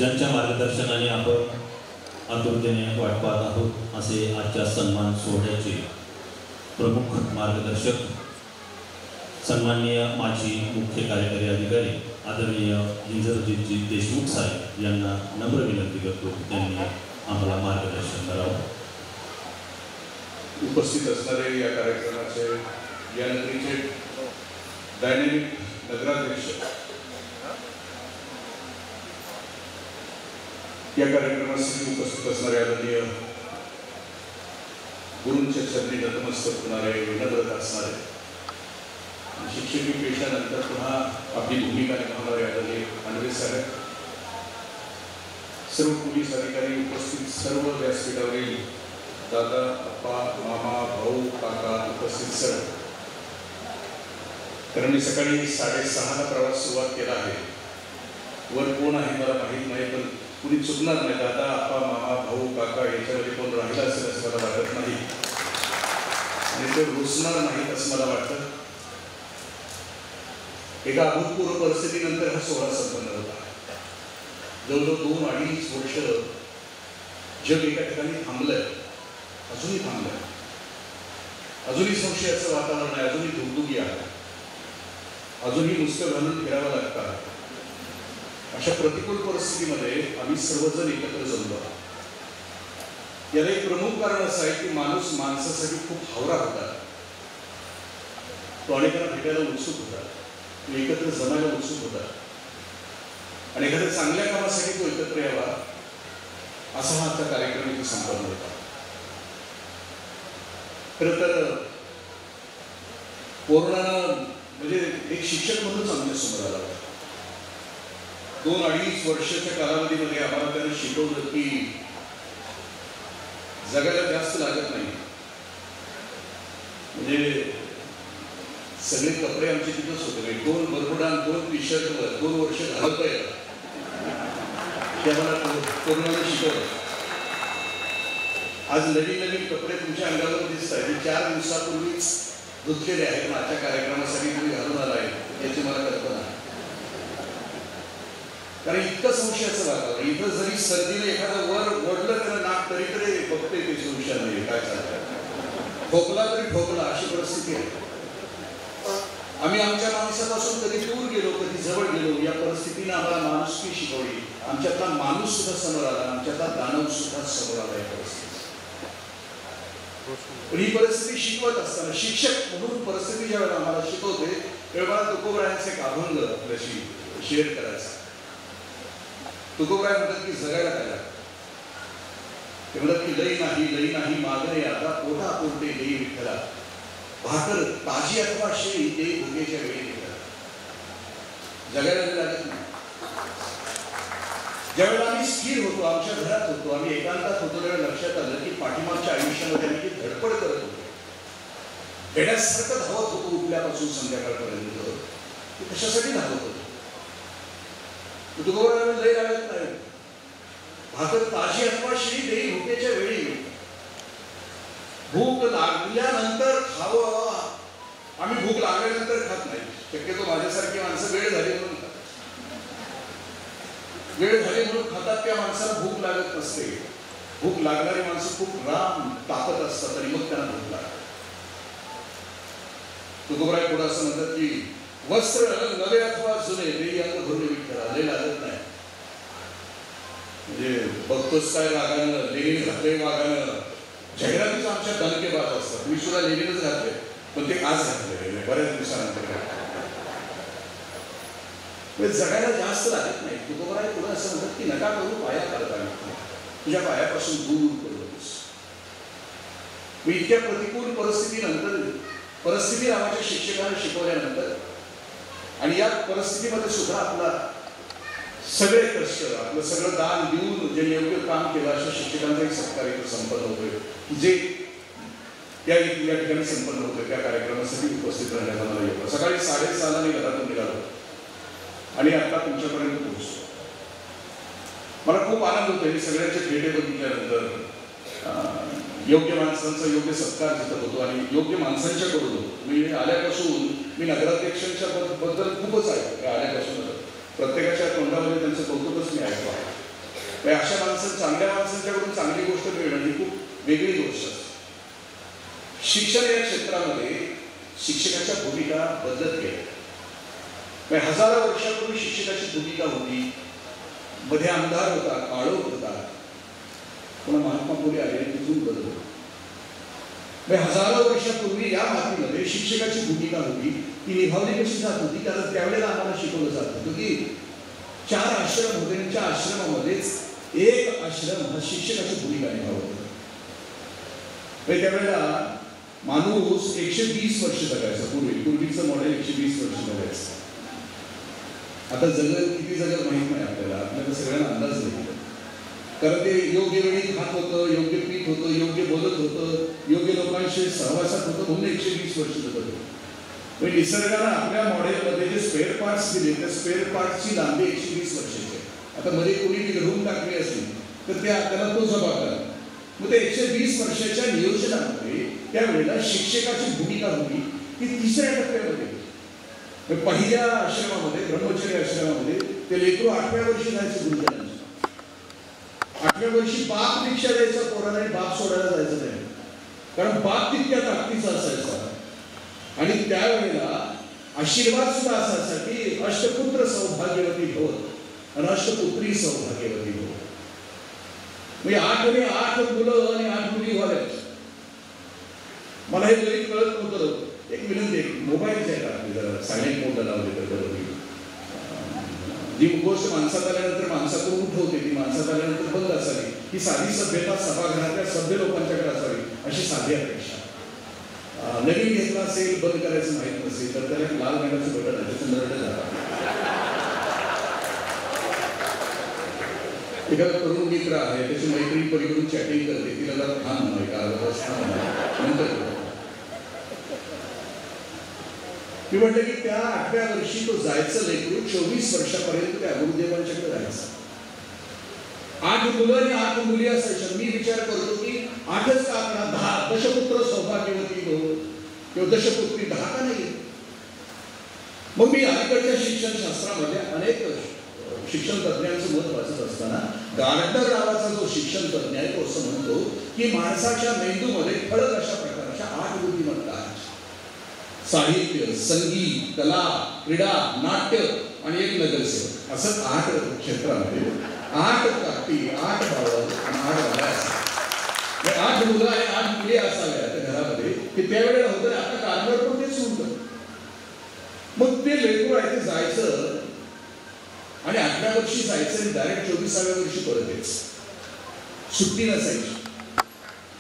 ज्यांच्या मार्गदर्शनाने आपण आतुरतेने वाट पाहत आहोत असे आजच्या सन्मान सोहळ्याचे प्रमुख मार्गदर्शक सन्माननीय माजी मुख्य कार्यकारी अधिकारी आदरणीय इंद्रजितजी देशमुख साहेब यांना नम्र विनंती करतो त्यांनी आम्हाला मार्गदर्शन करावं। उपस्थित असणारे या कार्यक्रमाचे या नगरीचे डायनेमिक नगराध्यक्ष, या कार्यक्रमासाठी उपस्थित असणारे आदरणीय गुरूंच्या चरणी नतमस्तक होणारे, विनम्रता असणारे, शिक्षकी पेशानंतर पुन्हा आपली भूमिका निभावणारे आदरणीय अनवे साहेब, सर्व पोलीस अधिकारी, उपस्थित सर्व व्यासपीठावरील दादा, अप्पा, मामा, भाऊ, काका, उपस्थित सर्व, कारण मी सकाळी 6:30ला प्रवास सुरुवात केला आहे। वर कोण आहे मला माहीत नाही, पण कुणी चुकणार नाही। दादा, अप्पा, मामा, भाऊ, काका याच्यामध्ये कोण राहिला असेल असं मला वाटत नाही आणि ते रुसणार नाहीत असं मला वाटतं। एका अभूतपूर्व परिस्थितीनंतर हा सोहळा संपन्न होता। जवळजवळ 2-2.5 वर्ष जग एका ठिकाणी थांबलंय, अजूनही थांबलंय, अजूनही संशयाचं वातावरण आहे, अजूनही धुगधुगी आहे, अजूनही नुसतं घालून फिरावं लागतं। अशा प्रतिकूल परिस्थितीमध्ये आम्ही सर्वजण एकत्र जमलो आहोत। याला एक प्रमुख कारण असं आहे की माणूस माणसासाठी खूप हावरा होता, तो अनेकांना भेटायला उत्सुक होता, तो एकत्र जमायला उत्सुक होता आणि एखाद्या चांगल्या कामासाठी तो एकत्र यावा असा हा आजचा कार्यक्रम इथे संपन्न होता। खरं तर कोरोनानं म्हणजे एक शिक्षक म्हणून आमच्या समोर आला होता। 2-2.5 वर्षाच्या कालावधीमध्ये आम्हाला त्याने शिकवलं की जगायला जास्त लागत नाही। म्हणजे सगळे कपडे आमचे तिथंच होते, 2 बरमुडा 2 टी-शर्टवर 2 वर्ष घालतोय ते आम्हाला कोरोनाने शिकवलं। आज नवीन नवीन कपडे तुमच्या अंगावर दिसत आहेत, 4 दिवसापूर्वीच धुतलेले आहेत, आजच्या कार्यक्रमासाठी तुम्ही घालून आलाय याची मला कल्पना आहे। कारण इतकं संशयाचं वातावरण, इथं जरी सर्दीने एखादं वर ओढलं त्याला नाक तरी तरी बघते ते संशय नाही काय चालतं, ठोकला तरी ठोकला अशी परिस्थिती आहे। आम्ही आमच्या माणसापासून कधी दूर गेलो, कधी जवळ गेलो, या परिस्थितीने आम्हाला माणुसकी शिकवली। आमच्यातला माणूस सुद्धा समोर आला, आमच्यातला दानव सुद्धा समोर आला। या परिस्थिती पण ही परिस्थिती शिकवत असताना शिक्षक म्हणून परिस्थिती ज्यावेळेला आम्हाला शिकवते त्यावेळेला तुकोबरायांचा एक अभंग आपल्याशी शेअर करायचा। तुकोबराय म्हणतात की जगायला काय लागतं, ते म्हणतात की लई नाही मागणे आता पोटा पोटे देई विठ्ठला, भाकर ताजी अथवा शेळी देई भुकेच्या वेळी विठ्ठला। जगायला लागत नाही। ज्यावेळेला आम्ही स्थिर होतो, आमच्या घरात होतो, आम्ही एकांतात होतो, त्यावेळेला लक्षात आलं की पाठीमागच्या आयुष्यामध्ये आम्ही धडपड करत होतो, वेड्यासारखं धावत होतो उठल्यापासून संध्याकाळपर्यंत। कशासाठी धावत होतो? तुकोबराय लय लागत नाही, भाकर ताजी अथवा शेळी देई भुकेच्या वेळी, भूक लागल्यानंतर खावं। आम्ही भूक लागल्यानंतर खात नाही, शक्यतो माझ्यासारखी माणसं वेळ झाली म्हणून खातात, वेळ झाली म्हणून खातात। त्या माणसाला भूक लागत नसते, भूक लागणारी माणसं खूप राम ताकद असतात आणि मग त्यांना भूक लागते। तुकोबराय पुढे असं म्हणतात की वस्त्र नवे अथवा जुने देई अंग भरून विठ्ठला, लय लागत नाही। म्हणजे बघतोच काय रागानं, लेनिन घातले वागानं, जाहिरातीचं आमच्या दणकेबाज असतात। मी सुद्धा लेनिनच घातले, पण ते आज घातले बऱ्याच दिवसानंतर। जगायला जास्त लागत नाही। तुकोबराय पुढे असं म्हणतात की नका करू पाया करता, तुझ्या पायापासून दूर करूच। मी इतक्या प्रतिकूल परिस्थितीनंतर, परिस्थिती नावाच्या शिक्षकांना शिकवल्यानंतर आणि या परिस्थितीमध्ये सुद्धा आपला सगळे कष्ट, आपलं सगळं दान देऊन जे योग्य काम केलं अशा शिक्षकांचाही सत्कार इथं संपन्न होतोय, जे या ठिकाणी संपन्न होतोय। त्या कार्यक्रमासाठी उपस्थित राहण्याचा मला योग। सकाळी 6:30ला मी घरातून निघालो आणि आता तुमच्यापर्यंत पोहोचलो। मला खूप आनंद होतो हे सगळ्यांचे भेटे बघितल्यानंतर। योग्य माणसांचा योग्य सत्कार जिथं होतो आणि योग्य माणसांच्याकडून होतो। मी आल्यापासून मी नगराध्यक्षांच्या बद्दल खूपच ऐकतो, आल्यापासून प्रत्येकाच्या तोंडामध्ये त्यांचं कौतुकच मी ऐकतो आहे। अशा चांगल्या माणसांच्याकडून चांगली गोष्ट मिळणं ही खूप वेगळी गोष्ट असते. शिक्षण या क्षेत्रामध्ये शिक्षकाच्या भूमिका बदलत गेल्या. हजारो वर्षापूर्वी शिक्षकाची भूमिका होती, मध्ये अंधार होता, काळोख होता, पुन्हा महात्मा फुले आले तिथून बदल. हजारो वर्षापूर्वी या मातीमध्ये शिक्षकाची भूमिका होती, ती निभावली कशी जात होती. कारण त्यावेळेला आम्हाला शिकवलं जात होतं की 4 आश्रम होते, त्या आश्रमामध्येच एक आश्रम हा शिक्षकाची भूमिका निभावत होता. त्यावेळेला माणूस 120 वर्ष जगायचा. पूर्वीचं मॉडेल 120 वर्ष जगायचं. आता जगत किती जगत माहित नाही आपल्याला सगळ्यांना अंदाज नाही. कारण ते योग्य वेळी खात होतं, योग्य पीत होतं, योग्य बोलत होतं, योग्य लोकांशी सहवासात होतं, म्हणून 120 वर्ष जगत होतं. निसर्गानं आपल्या मॉडेलमध्ये जे स्पेअर पार्ट्स दिले त्या स्पेअर पार्ट्सची लांबी 120 वर्षाची आहे. आता मध्ये कोणी घडवून टाकली असली तर त्याला तो जबाबदार. मग त्या 120 वर्षाच्या नियोजनामध्ये त्यावेळेला शिक्षकाची भूमिका होती ती 3ऱ्या टप्प्यामध्ये. पहिल्या आश्रमामध्ये, ब्रह्मचर्य आश्रमामध्ये ते लेकरू 8व्या वर्षी जायचं गुरुजनांच्या. 8व्या वर्षी बाप दीक्षा द्यायचा पोराला आणि बाप सोडायला जायचं नाही. कारण बाप तितक्या ताकदीचा असायचा. आणि त्यावेळेला आशीर्वाद सुद्धा असायचा की अष्टपुत्र सौभाग्यवती भव आणि अष्टपुत्री सौभाग्यवती भव. म्हणजे 8 मुलं आणि 8 मुली व्हाव्यात. मला हे जरी कळत नव्हतं. एक विनंती, मोबाईलचे आहे का जरा सायलेंट मोडला लावले तर बरोबर. जी गोष्ट माणसात आल्यानंतर माणसाकडून उठवते ती माणसात आल्यानंतर बंद असावी. ही साधी सभ्यता सभागृहातल्या सभ्य लोकांच्याकडे असावी अशी साधी अपेक्षा. नवीन घेतला असेल, बंद करायचं माहित नसेल तर त्याला एक लाल रंगाचं बटन आहे, त्याचं नरड झाला. एखादा तरुण मित्र आहे, त्याची मैत्रीण पलीकडून चॅटिंग करते, तिला जरा थांब म्हणा, एका अर्धा तास थांब म्हणा, नंतर मी म्हटलं की त्या 8व्या वर्षी तो जायचं लेकरू 24 वर्षापर्यंत त्या गुरुदेवांच्याकडे जायचं. 8 मुलं आणि 8 मुली असायच्या. मी विचार करतो की 8च का आपला 10 दशपुत्र सौभाग्यवती हो किंवा दशपुत्री 10 का नाही. मग मी अलीकडच्या शिक्षण शास्त्रामध्ये अनेक शिक्षण तज्ञांचं मत वाचत असताना गार्डनर नावाचा जो शिक्षण तज्ञ आहे तो असं म्हणतो की माणसाच्या मेंदूमध्ये ठळक अशा प्रकारच्या 8 बुद्धिमत्ता आहेत. साहित्य, संगीत, कला, क्रीडा, नाट्य आणि एक नगरसेवक, असं 8 क्षेत्रामध्ये 8 ताकदी, 8 बावळ आणि 8 बाळा असतात. 8 मुलं आणि 8 मुली असाव्या त्या घरामध्ये की त्यावेळेला होतं. आता कारभार पण तेच होतं. मग ते लेकरू आहे ते जायचं आणि 8व्या वर्षी जायचं आणि डायरेक्ट 24व्या वर्षी परत यायचं. सुट्टी नसायची.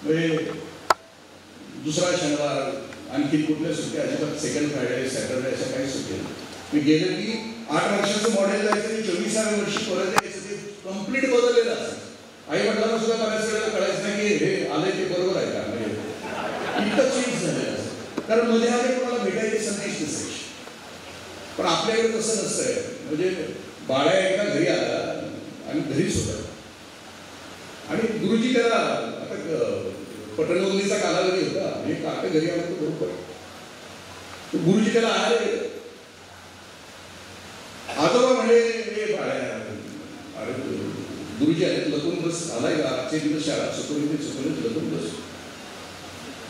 म्हणजे दुसरा शनिवार आणखी कुठल्या सुट्ट्या अजिबात, सेकंड फ्रायडे, सॅटर्डे अशा काही सुट्ट्या. मी गेलं की 8 वर्षाचं मॉडेल जायचं आणि 24व्या वर्षी परत यायचं. ते कम्प्लीट बदललेलं असायचं. आई वडिलांना सुद्धा बऱ्याच वेळेला कळायचं नाही की हे आलंय ते बरोबर आहे का, म्हणजे इतकं चेंज झालेलं असतं. कारण मध्ये आले कोणाला भेटायची संदेश नसायची. पण आपल्याकडे तसं नसतंय. म्हणजे बाळ्या एकदा घरी आला आणि घरीच होता आणि गुरुजी त्याला, आता पटनवंदीचा कालावधी होता, हे काका घरी आला तो बरोबर गुरुजी त्याला आले. आजोबा म्हणजे हे बाळ्या, अरे गुरुजी आले, लपून बस. आलाय का आजचे दिवस शाळा चुकवली लपून बस.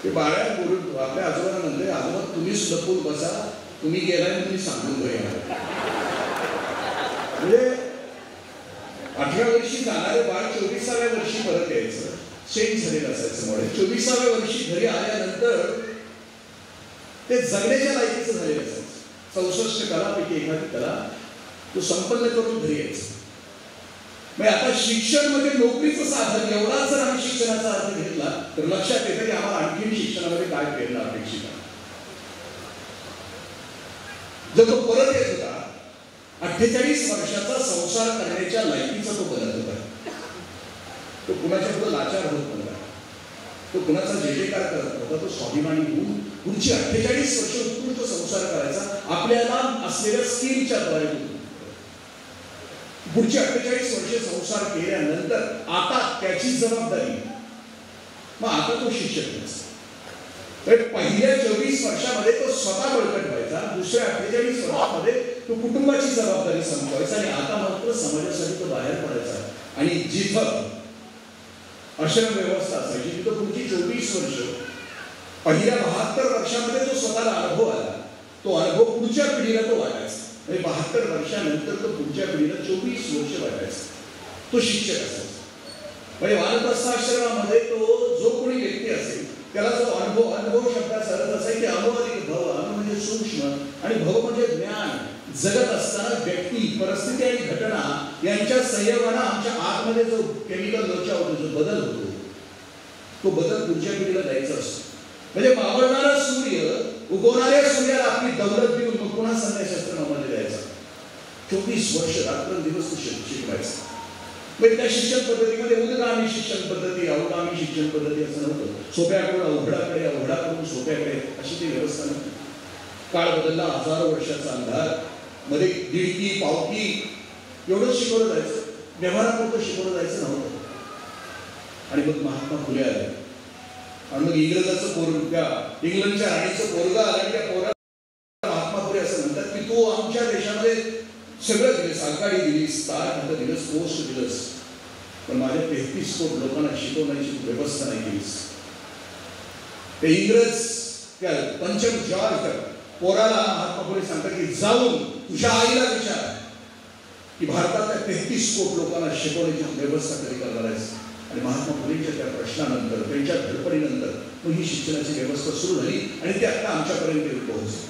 ते बाळ्या आपल्या आजोबांना म्हणते, आजोबा तुम्हीच लपून बसा, तुम्ही गेलाय तुम्ही सांगून घरी आला. म्हणजे 8व्या वर्षी जाणारे बाळ 24व्या वर्षी परत यायचं. चेंज झालेलं असायचं मॉडेल. 24व्या वर्षी घरी आल्यानंतर ते जगण्याच्या लायकीचं झालेलं असायचं. 64 कलापैकी एखादी कला तो संपन्न करून घरी यायचं. म्हणजे आता शिक्षण म्हणजे नोकरीचं साधन एवढा जर आम्ही शिक्षणाचा अर्थ घेतला तर लक्षात येतं की आम्हाला आणखी शिक्षणामध्ये काय प्रेरणा अपेक्षित आहे. जर तो परत येत होता 48 वर्षाचा संसार करण्याच्या लायकीचा तो बनत होता. तो कुणाच्या पुढे लाचार होत नव्हता. तो कुणाचा जयजयकार करत नव्हता. तो स्वाभिमानी होऊन पुढची 48 वर्ष उत्कृष्ट संसार करायचा आपल्याला असलेल्या स्किलच्या द्वारे. पुढची 48 वर्ष संसार केल्यानंतर आता त्याची जबाबदारी. मग आता तो शिक्षक नसतो. तर पहिल्या 24 वर्षामध्ये तो स्वतः बळकट व्हायचा. दुसऱ्या 48 वर्षामध्ये तो कुटुंबाची जबाबदारी संपवायचा आणि आता मात्र समाजासाठी तो बाहेर पडायचा. आणि जिथं आश्रम व्यवस्था असायची तिथं पुढची 24 वर्ष पहिल्या 72 वर्षामध्ये जो स्वतःला अनुभव आला तो अनुभव पुढच्या पिढीला तो वाटायचा. म्हणजे 72 वर्षानंतर तो पुढच्या पिढीला 24 वर्ष वाटायचा. तो शिक्षक असायचा. म्हणजे वानप्रस्थाश्रमामध्ये तो जो कोणी व्यक्ती असेल त्याला जो अनुभव शब्दाचा अर्थ असा की अनुभवाधिक भव, अनु म्हणजे सूक्ष्म आणि भव म्हणजे ज्ञान. जगत असताना व्यक्ती, परिस्थिती आणि घटना यांच्या संयोगाने आमच्या आतमध्ये जो केमिकल लोचा होतो, जो बदल होतो, तो बदल पुढच्या पिढीला द्यायचा असतो. म्हणजे मावळणारा सूर्य उगवणाऱ्या सूर्याला आपली दौलत देऊन मग पुन्हा संन्यासाश्रमामध्ये द्यायचा. 24 वर्ष रात्रंदिवस तो शिकवायचा. म्हणजे त्या शिक्षण पद्धतीमध्ये उद्गामी शिक्षण पद्धती, अवगामी शिक्षण पद्धती असं नव्हतं. सोप्याकडून अवघडाकडे, अवघडाकडून सोप्याकडे अशी ती व्यवस्था नव्हती. काळ बदलला, हजारो वर्षाचा अंधार, मध्ये दीडकी पावकी एवढं शिकवलं जायचं, व्यवहारापुरतं शिकवलं जायचं नव्हतं. आणि मग महात्मा फुले आले आणि मग इंग्रजाचं पोरगा, इंग्लंडच्या राणीचं पोरगा आला आणि त्या पोराला महात्मा फुले असं म्हणतात की तू आमच्या देशामध्ये सगळं दिलंस, आघाडी दिलीस, तार दिलंस, पोस्ट दिलंस, पण माझ्या 33 कोटी लोकांना शिकवण्याची व्यवस्था नाही केलीस. ते इंग्रज त्या पंचम जॉर्ज पोराला महात्मा फुले सांगतात की जाऊन तुझ्या आईला विचार की भारतातल्या 33 कोटी लोकांना शिकवण्याची व्यवस्था कधी करणार आहेस. आणि महात्मा फुलेंच्या त्या प्रश्नानंतर, त्यांच्या धडपडीनंतर मग ही शिक्षणाची व्यवस्था सुरू झाली आणि ते आता आमच्यापर्यंत पोहोचली.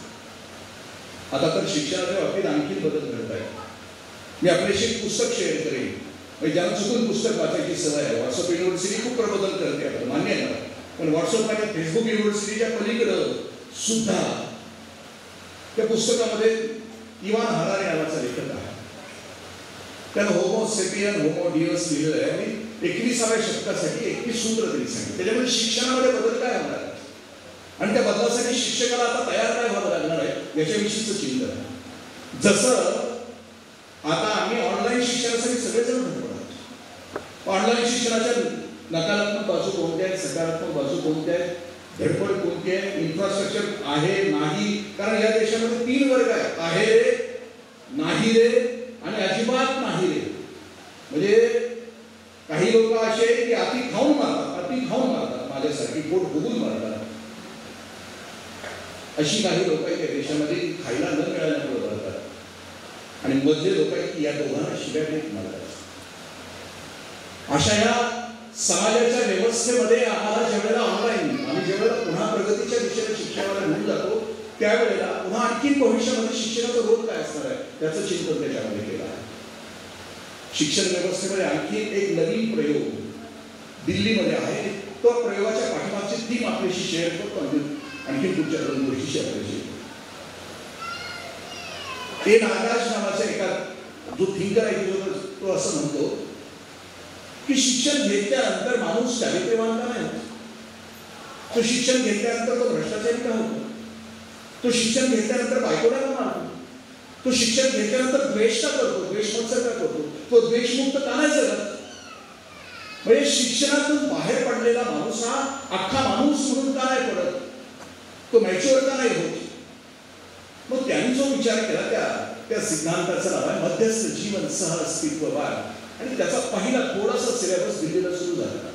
आता तर शिक्षणाच्या बाबतीत आणखी बदल घडत आहे. मी आपल्याशी एक पुस्तक शेअर करेन. म्हणजे ज्यांना चुकून पुस्तक वाचायची सवय आहे, व्हॉट्सअप युनिव्हर्सिटी खूप प्रबोधन करते, आता मान्य आहे मला, पण व्हॉट्सअप आणि फेसबुक युनिव्हर्सिटीच्या पलीकडं सुद्धा त्या पुस्तकामध्ये इवान हरारे नावाचा लेखक आहे. त्यानं होमो सेपियन होमो डियस लिहिलेलं आहे आणि 21व्या शतकासाठी 21 सूत्र त्यांनी सांगितलं. त्याच्यामध्ये शिक्षणामध्ये बदल काय होणार आहे आणि त्या बदलासाठी शिक्षकाला आता तयार काय व्हावं लागणार आहे याच्याविषयीचं चिंतन आहे. जसं आता आम्ही ऑनलाईन शिक्षणासाठी सगळेजण धडपडतो. ऑनलाईन शिक्षणाच्या नकारात्मक बाजू कोणत्या आहेत, सकारात्मक बाजू कोणत्या आहेत, धडपड कोणती आहे, इन्फ्रास्ट्रक्चर आहे नाही. कारण या देशामध्ये 3 वर्ग आहे रे, नाही रे आणि अजिबात नाही रे. म्हणजे काही लोक असे की अति खाऊन मारतात, माझ्यासारखी पोट फुगून मारतात. अशी काही लोक आहेत त्या देशामध्ये खायला न मिळाल्यामुळे मारतात. आणि मधले लोक आहेत की या दोघांना शिव्या देत मारतात. अशा या समाजाच्या व्यवस्थेमध्ये आम्हाला ज्यावेळेला ऑनलाईन आम्ही ज्यावेळेला पुन्हा प्रगतीच्या दिशेने शिक्षणाला घेऊन जातो त्यावेळेला पुन्हा आणखी भविष्यामध्ये शिक्षणाचा रोल काय असणार आहे त्याचं चिंतन त्याच्यामध्ये केलं आहे. शिक्षण व्यवस्थेमध्ये आणखी एक नवीन प्रयोग दिल्लीमध्ये आहे. तो प्रयोगाच्या पाठीमागची थीम आपल्याशी शेअर करतो. आणखी पुढच्या 2 गोष्टी आपल्याशी. ए नागराज नावाचा एका जो थिंकर आहे तो असं म्हणतो की शिक्षण घेतल्यानंतर माणूस चारित्र्यवान का नाही होत. तो शिक्षण घेतल्यानंतर तो भ्रष्टाचारी का होतो. तो शिक्षण घेतल्यानंतर बायकोला का मारतो. तो शिक्षण घेतल्यानंतर द्वेष का करतो, द्वेषमत्सर का करतो, तो द्वेषमुक्त का नाही जगत. म्हणजे शिक्षणातून बाहेर पडलेला माणूस हा अख्खा माणूस म्हणून का नाही पडत, तो मॅच्युअर का नाही होत. मग त्यांनी जो विचार केला त्या सिद्धांताचं नाव आहे मध्यस्थ जीवन सह अस्तित्ववाद. आणि त्याचा पहिला थोडासा सिलेबस दिल्लीला सुरू झाला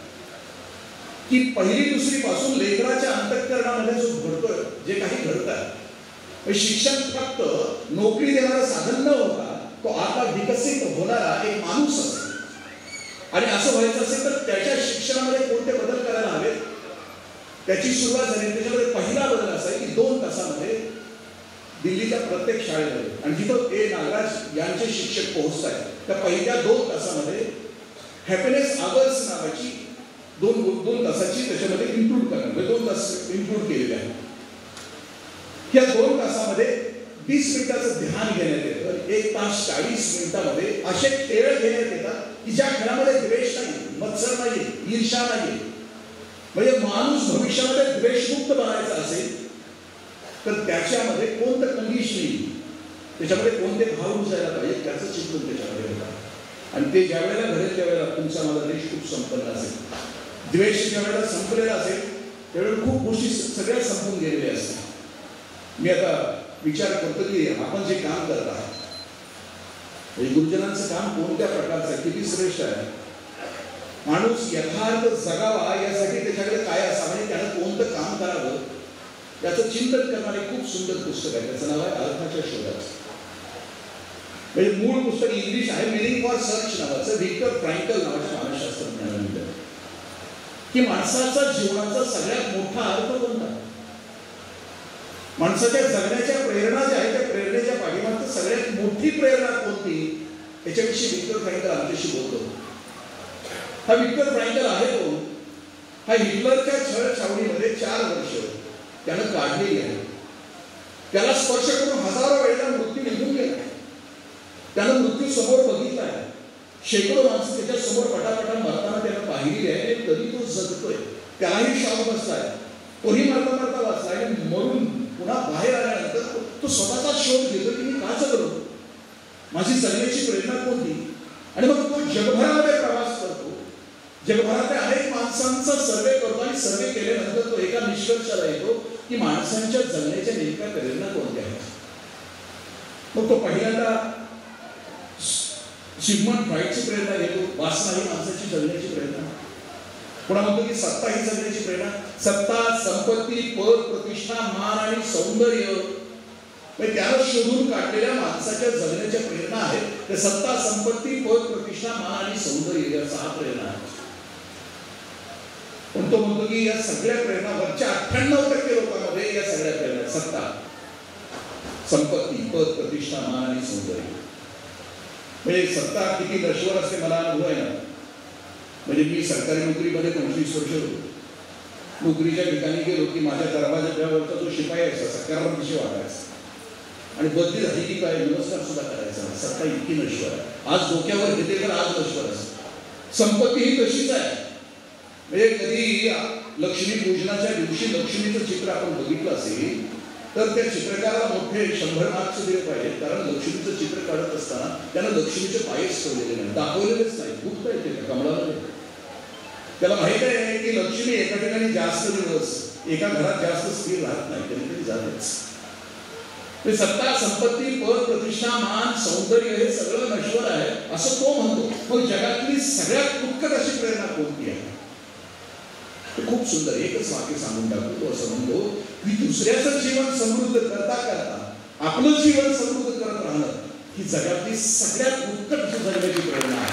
की 1ली-2री पासून लेकराच्या अंतःकरणामध्ये जो घडतोय, जे काही घडतात, शिक्षण फक्त नोकरी देणारा साधन न होता तो आता विकसित होणारा एक माणूस असेल. आणि असं व्हायचं असेल तर त्याच्या शिक्षणामध्ये कोणते बदल करायला हवेत त्याची सुरुवात झाली. त्याच्यामध्ये पहिला बदल असा आहे की 2 तासामध्ये दिल्लीच्या प्रत्येक शाळेमध्ये आणि जिथं ए नागराज यांचे शिक्षक पोहोचतात त्या पहिल्या 2 तासामध्ये हॅपीनेस आवर्स नावाची 2 तासाची त्याच्यामध्ये इन्क्लूड करणार, 2 तास इन्क्लूड केलेले आहेत. या 2 तासामध्ये 20 मिनिटाचं ध्यान घेण्यात येतं. 1 तास 40 मिनिटामध्ये असे खेळ घेण्यात येतात की ज्या खेळामध्ये द्वेष नाही, मत्सर नाही, ईर्षा नाही. म्हणजे माणूस भविष्यामध्ये द्वेषमुक्त बनायचा असेल तर त्याच्यामध्ये कोणतं कंडिशनिंग, त्याच्यामध्ये कोणते भाव रुजायला पाहिजे त्याचं चिंतन त्याच्यामध्ये होतं. आणि ते ज्या वेळेला घडेल त्यावेळेला तुमचा माझा देश खूप संपन्न असेल. द्वेष ज्या वेळेला संपलेला असेल त्यावेळेला खूप गोष्टी सगळ्या संपून गेलेल्या असतात. मी आता विचार करतो की आपण जे काम करत आहात गुरुजनांचं काम कोणत्या प्रकारचं किती श्रेष्ठ आहे. माणूस यथार्थ जगावा यासाठी त्याच्याकडे काय असावं आणि त्यानं कोणतं काम करावं याचं चिंतन करणारे खूप सुंदर पुस्तक आहे. त्याचं नाव आहे अर्थाच्या शोधात. म्हणजे मूळ पुस्तक इंग्लिश आहे, मिनिंग फॉर सर्च नावाचं, व्हिक्टर फ्रँकल नावाच्या मानसशास्त्रज्ञाने लिहिलं की माणसाचा जीवनाचा सगळ्यात मोठा अर्थ कोणता, माणसाच्या जगण्याच्या प्रेरणा ज्या आहेत त्या प्रेरणेच्या पाठीमागचं सगळ्यात मोठी प्रेरणा कोणती याच्याविषयी व्हिक्टर फ्रँकल आमच्याशी बोलतो. हा व्हिक्टर फ्रँकल आहे तो, हा हिटलरच्या छळ छावणीमध्ये 4 वर्ष त्यानं काढलेली आहे. त्याला स्पर्श करून हजारो वेळेला मृत्यू निघून गेला. त्यानं मृत्यू समोर बघितला आहे. शेकडो माणसं त्याच्या समोर पटापटा मरताना त्यानं पाहिलेली आहे आणि तरी तो जगतोय. त्यालाही शॉक बसलाय. तोही मरता मरता वाचला आणि मरून पुन्हा बाहेर आल्यानंतर तो स्वतःचा शोध घेतो की मी का जगलो, माझी जगण्याची प्रेरणा कोणती. आणि मग तो जगभरामध्ये प्रवास करतो, जगभरातल्या अनेक माणसांचा सर्वे करतो आणि सर्वे केल्यानंतर तो एका निष्कर्षाला येतो की माणसांच्या जगण्याच्या नेमक्या प्रेरणा कोणत्या आहेत. मग तो पहिल्यांदा सिग्मंड फ्राईडची प्रेरणा घेतो. वासना ही माणसाची जगण्याची प्रेरणा. पुन्हा म्हणतो की सत्ता ही जगण्याची प्रेरणा. सत्ता, संपत्ती, पद, प्रतिष्ठा, मान आणि सौंदर्य त्याला शोधून काढलेल्या माणसाच्या जगण्याच्या प्रेरणा आहेत. ते सत्ता, संपत्ती, पद, प्रतिष्ठा, मान आणि सौंदर्य या 6 प्रेरणा आहेत. पण तो म्हणतो की या सगळ्या प्रेरणा वरच्या 98% लोकांमध्ये या सगळ्या प्रेरणा, सत्ता, संपत्ती, पद, प्रतिष्ठा, मान आणि सौंदर्य. म्हणजे सत्ता किती नश्वर असते मला अनुभव आहे ना. म्हणजे मी सरकारी नोकरीमध्ये 25 वर्ष होतो. नोकरीच्या ठिकाणी गेलो की माझ्या दरवाजावरचा जो शिपाई आहे सकारात्मक दिशे वागायचा आणि बदली झाली की काय नमस्कार सुद्धा करायचा. सत्ता इतकी नश्वर आहे. आज डोक्यावर घेते तर आज नश्वर असते. संपत्ती ही तशीच आहे. म्हणजे कधी लक्ष्मी पूजनाच्या दिवशी लक्ष्मीचं चित्र आपण बघितलं असेल तर त्या चित्रकाराला मोठे 100 मार्क्स दिले पाहिजेत. कारण लक्ष्मीचं चित्र काढत असताना त्यानं लक्ष्मीचे पायच ठेवलेले नाही, दाखवलेलेच नाही. गुप्त येते का कमळाला. त्याला माहित आहे की लक्ष्मी एका ठिकाणी जास्त दिवस एका घरात जास्त स्थिर राहत नाही, कधी कधी जातेच. सत्ता, संपत्ती, पद, प्रतिष्ठा, मान, सौंदर्य हे सगळं नश्वर आहे असं तो म्हणतो. पण जगातली सगळ्यात उत्कट अशी प्रेरणा कोणती आहे. खूप सुंदर एकच वाक्य सांगून टाकतो. तो असं म्हणतो की दुसऱ्याचं जीवन समृद्ध करता करता आपलं जीवन समृद्ध करत राहणं ही जगातली सगळ्यात उत्कट जगण्याची प्रेरणा आहे.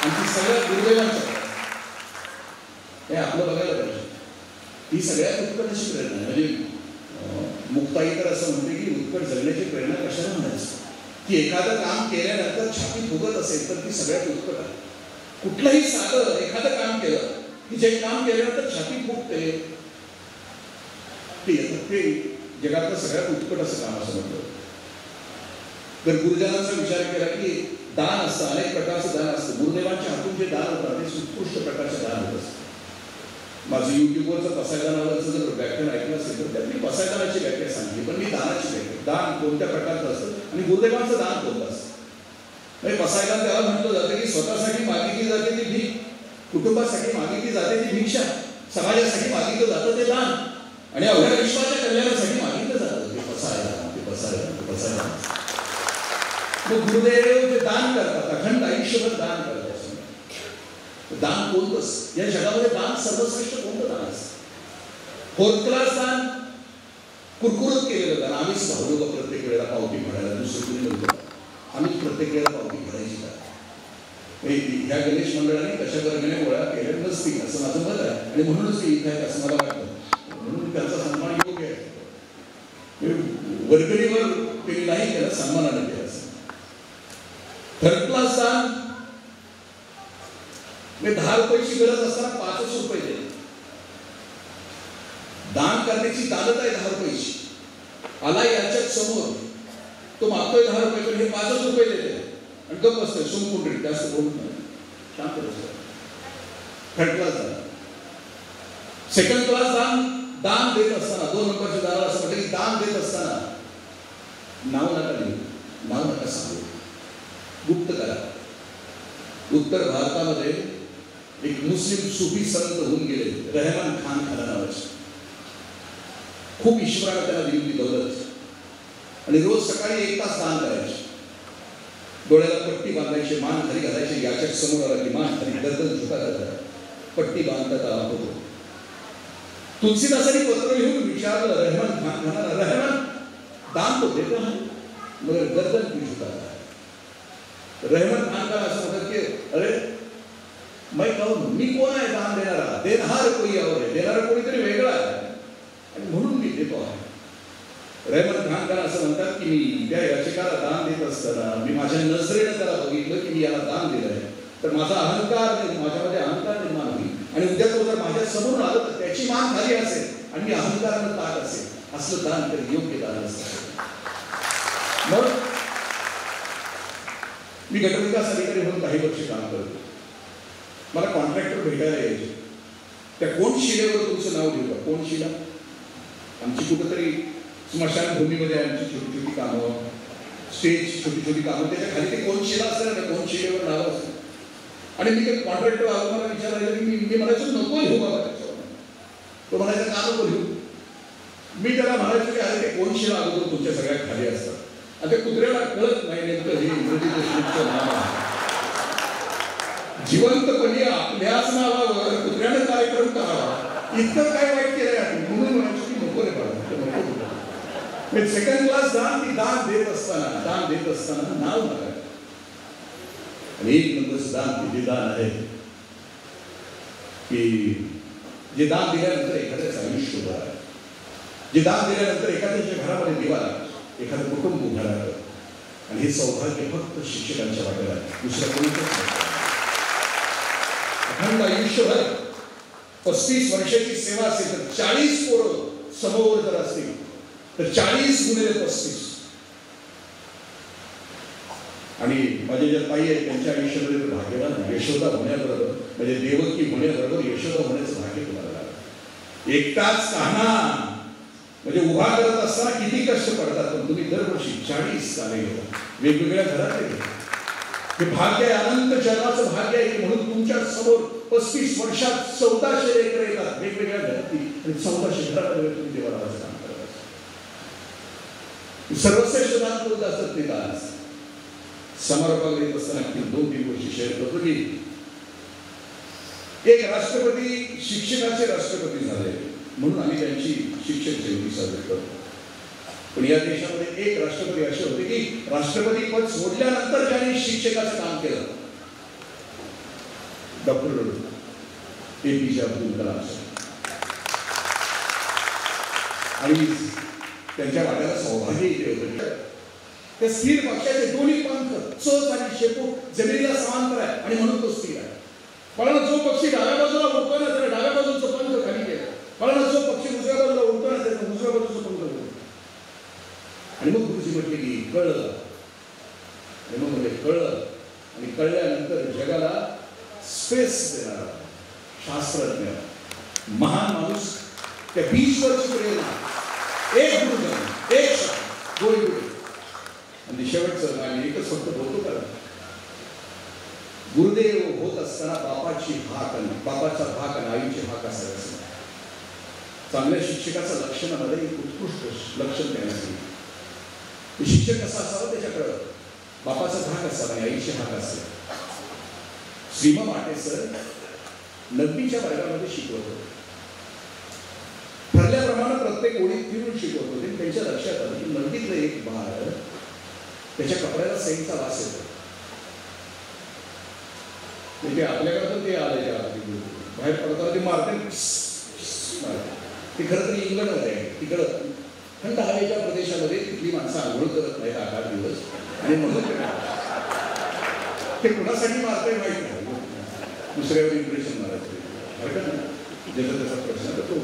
आणि ती सगळ्यात दुर्दैवाची हे आपलं बघायला पाहिजे. ही सगळ्यात उत्कट अशी प्रेरणा आहे. म्हणजे मुक्ताई तर असं म्हणते की उत्कट जगण्याची प्रेरणा कशाला म्हणायचं की एखादं काम केल्यानंतर छाती फुगत असेल तर ती सगळ्यात उत्कट आहे. कुठलंही साधं एखादं काम केलं की जे काम केल्यानंतर छाती फुगते ते जगातलं सगळ्यात उत्कट असं काम असं म्हणतो. तर गुरुजनांचा विचार केला की दान असतं, अनेक प्रकारचं दान असतं. गुरुदेवांच्या हातून जे दान होतं ते उत्कृष्ट प्रकारचं दान होत असतं. माझं युट्यूबवरचं पसायदानावरचं जर व्याख्यान ऐकलं असेल तर त्यांनी पसायदानाची व्याख्या सांगितली, पण मी दानाची व्याख्या, दान कोणत्या प्रकारचं असतं आणि गुरुदेवांचं दान कोणतं असतं. म्हणजे पसायदान त्याला म्हटलं जातं की स्वतःसाठी मागितली जाते ती भीक, कुटुंबासाठी मागितली जाते ती भिक्षा, समाजासाठी मागितलं जातं ते दान आणि अवघ्या विश्वाच्या कल्याणासाठी मागितलं जातं ते पसायदान, ते पसायदान, ते पसायदान. मग गुरुदेव जे दान करतात अखंड आयुष्यभर दान करतात. दान कोणतं या जगामध्ये दान सर्वश्रेष्ठ कोणतं दान असतं. 4th क्लास दान, कुरकुरत केलेलं दान. आम्हीच धावलो प्रत्येक वेळेला पावती भरायला, दुसरं कुणी नव्हतं. आम्ही प्रत्येक वेळेला पावती भरायची का. ह्या गणेश मंडळाने कशा वर्गाने गोळा केल्या नसतील असं माझं मत आहे आणि म्हणूनच ते इथं आहे असं मला वाटतं. म्हणून त्यांचा सन्मान योग्य आहे. वर्गणीवर ते नाही केलं, सन्मानाने केलं. 3rd क्लास दान 10 रुपयाची गरज असताना 5 रुपये दे. दान करण्याची दालत आहे 10 रुपयाची. आला याच्या समोर तो मागतोय 10 रुपये पण हे 5 रुपये देते आणि गप्प बसतोय सुमकुंडरी, जास्त बोलत नाही, शांत बसतोय. 3rd क्लास दान. 2nd क्लास दान देत असताना 2 नंबरच्या दाराला असं म्हटलं की दान देत असताना नाव नका लिहू, नाव नका सांगू, गुप्त करा. उत्तर भारतामध्ये एक मुस्लिम सुफी संत होऊन गेले, रहमान खान नावाचे. खूप ईश्वराने त्याला दिली दौलत आणि रोज सकाळी 1 तास दान करायचे. डोळ्याला पट्टी बांधायची, मान खाली घालायची, याच्या समोर आला की मान खाली गर्दन झुकायला पट्टी बांधतात आला होतो. तुलसीदासांनी पत्र लिहून विचारलं, रहमान खान म्हणाला, रहमान दान तो देता है मगर गर्दन क्यों झुकाता है? रहमान खान का असं म्हणतात की अरे मैं कहून मी कोण आहे दान देणारा? देणार कोई और है, देणारा कोणीतरी वेगळा आहे आणि म्हणून मी देतो आहे. रहमान खान का असं म्हणतात की मी त्या याचिकाला दान देत असताना मी माझ्या नजरेनं त्याला बघितलं की मी याला दान दिलं आहे, तर माझा अहंकार माझ्यामध्ये अहंकार निर्माण होईल आणि उद्या तो जर माझ्या समोर आलं तर त्याची मान खाली असेल आणि मी अहंकारानं ताक असेल. असलं दान तर योग्य दान असतं. मग मी गटविकास अधिकारी म्हणून काही वर्ष काम करतो. मला कॉन्ट्रॅक्टर भेटायला यायचे. त्या कोण शिलेवर तुमचं नाव देऊ का? कोण शिला? आमची कुठंतरी स्मशानभूमीमध्ये आमची छोटी छोटी कामं, स्टेज छोटी छोटी कामं, त्याच्या खाली ते कोण शिला असतं ना, कोण शिलेवर नाव असतं. आणि मी काही कॉन्ट्रॅक्टर आलो मला विचारायला की मी म्हणायचो नको लिहू बाबा त्याच्यावर. तो म्हणायचा का नको लिहू? मी त्याला म्हणायचो की अरे ते कोण शिला अगोदर तुमच्या सगळ्यात खाली असतात. आता कुत्र्याला कळत नाही नेमकं हे इंग्रजी देशमुखचं नाव आहे. जिवंतपणी आपल्याच नावावर कुत्र्यानं कार्यक्रम करावा इतकं काय वाईट केलंय आपण म्हणून म्हणायचं की नको रे बाबा. सेकंड क्लास दान देत असताना नाव नका. आणि एक नंबरचं दान ते दान आहे की जे दान दिल्यानंतर एखाद्याचं आयुष्य उभं आहे, जे दान दिल्यानंतर एखाद्याच्या घरामध्ये दिवा लागतो, एखादं कुटुंब उभं राहतं. आणि हे सौभाग्य फक्त शिक्षकांच्या वाट्याला आहे, दुसऱ्या कोणीच. अखंड आयुष्यभर 35 वर्षाची सेवा असेल तर 40 पोरं समोर जर असतील तर 40 गुणिले 35. आणि माझे ज्या ताई आहेत त्यांच्या आयुष्यामध्ये तर भाग्यवान यशोदा होण्याबरोबर म्हणजे देवकी होण्याबरोबर यशोदा होण्याचं भाग्य तुम्हाला लागलं. एकटाच कान्हा म्हणजे उभा करत असताना किती कष्ट पडतात, पण तुम्ही दरवर्षी 40 काने घेता वेगवेगळ्या घरात. हे भाग्य आहे, अनंत जन्माचं भाग्य आहे. म्हणून तुमच्या समोर 35 वर्षात 1400 लेकरं येतात वेगवेगळ्या घरातली आणि 1400 घरामध्ये तुम्ही देवाचं काम करत असता. सर्वश्रेष्ठ दान करत असतात ते दान. समारोपाला येत असताना 2-3 गोष्टी शेअर करतो की एक राष्ट्रपती शिक्षकाचे राष्ट्रपती झाले म्हणून आम्ही त्यांची शिक्षक जयंती साजरी करतो. पण या देशामध्ये एक राष्ट्रपती असे होते की राष्ट्रपती पद सोडल्यानंतर त्यांनी शिक्षकाचं काम केलं. Doctor APJ Abdul Kalam. आणि त्यांच्या वाट्याला सौभाग्य इथे होतं. त्या स्थिर पक्षाचे दोन्ही पंख चोच आणि शेपूट जमिनीला समांतर आहे आणि म्हणून तो स्थिर आहे. पण जो पक्षी डाव्या बाजूला उडतो ना त्याला डाव्या बाजूचं पंख खाली केलं. पण जो पक्षी उजव्या बाजूला उडतो ना त्याला उजव्या बाजूचं पंख उडतो. आणि मग गुरुजी म्हटले की कळलं. आणि मग म्हणजे कळलं आणि कळल्यानंतर जगाला स्पेस देणारा शास्त्रज्ञ महान माणूस त्या बीचवरची प्रेरणा एक गुरुजन एक शब्द गोळी. आणि शेवटचं आम्ही एकच फक्त बोलतो का गुरुदेव होत असताना बापाची हाक आणि बापाचा भाग आणि आईची हाक असायचं. चांगल्या शिक्षकाचं लक्षणामध्ये एक उत्कृष्ट लक्षण देण्यासाठी शिक्षक कसा असावा त्याच्याकडं बापाचा धाक असावा आणि आईची हाक असेल. श्रीमा माटेसर 9वीच्या वर्गामध्ये शिकवत होते. ठरल्याप्रमाणे प्रत्येक ओळीत फिरून शिकवत होते. त्यांच्या लक्षात आलं की 9वीतलं एक बाळ त्याच्या कपड्याला सैनचा वास येतो. म्हणजे आपल्याकडे तर ते आले बाहेर पडताना ते मारते. ते खरं तरी इंग्लंडमध्ये आहे. तिकडं थंड हवेच्या प्रदेशामध्ये तिथली माणसं आंघोळ करत नाहीत 8-8 दिवस. आणि म्हणून ते कुणासाठी मारतंय माहीत नाही. दुसऱ्यावर इम्प्रेशन मारायचं हरकत नाही. ज्याचा त्याचा प्रश्न तर तो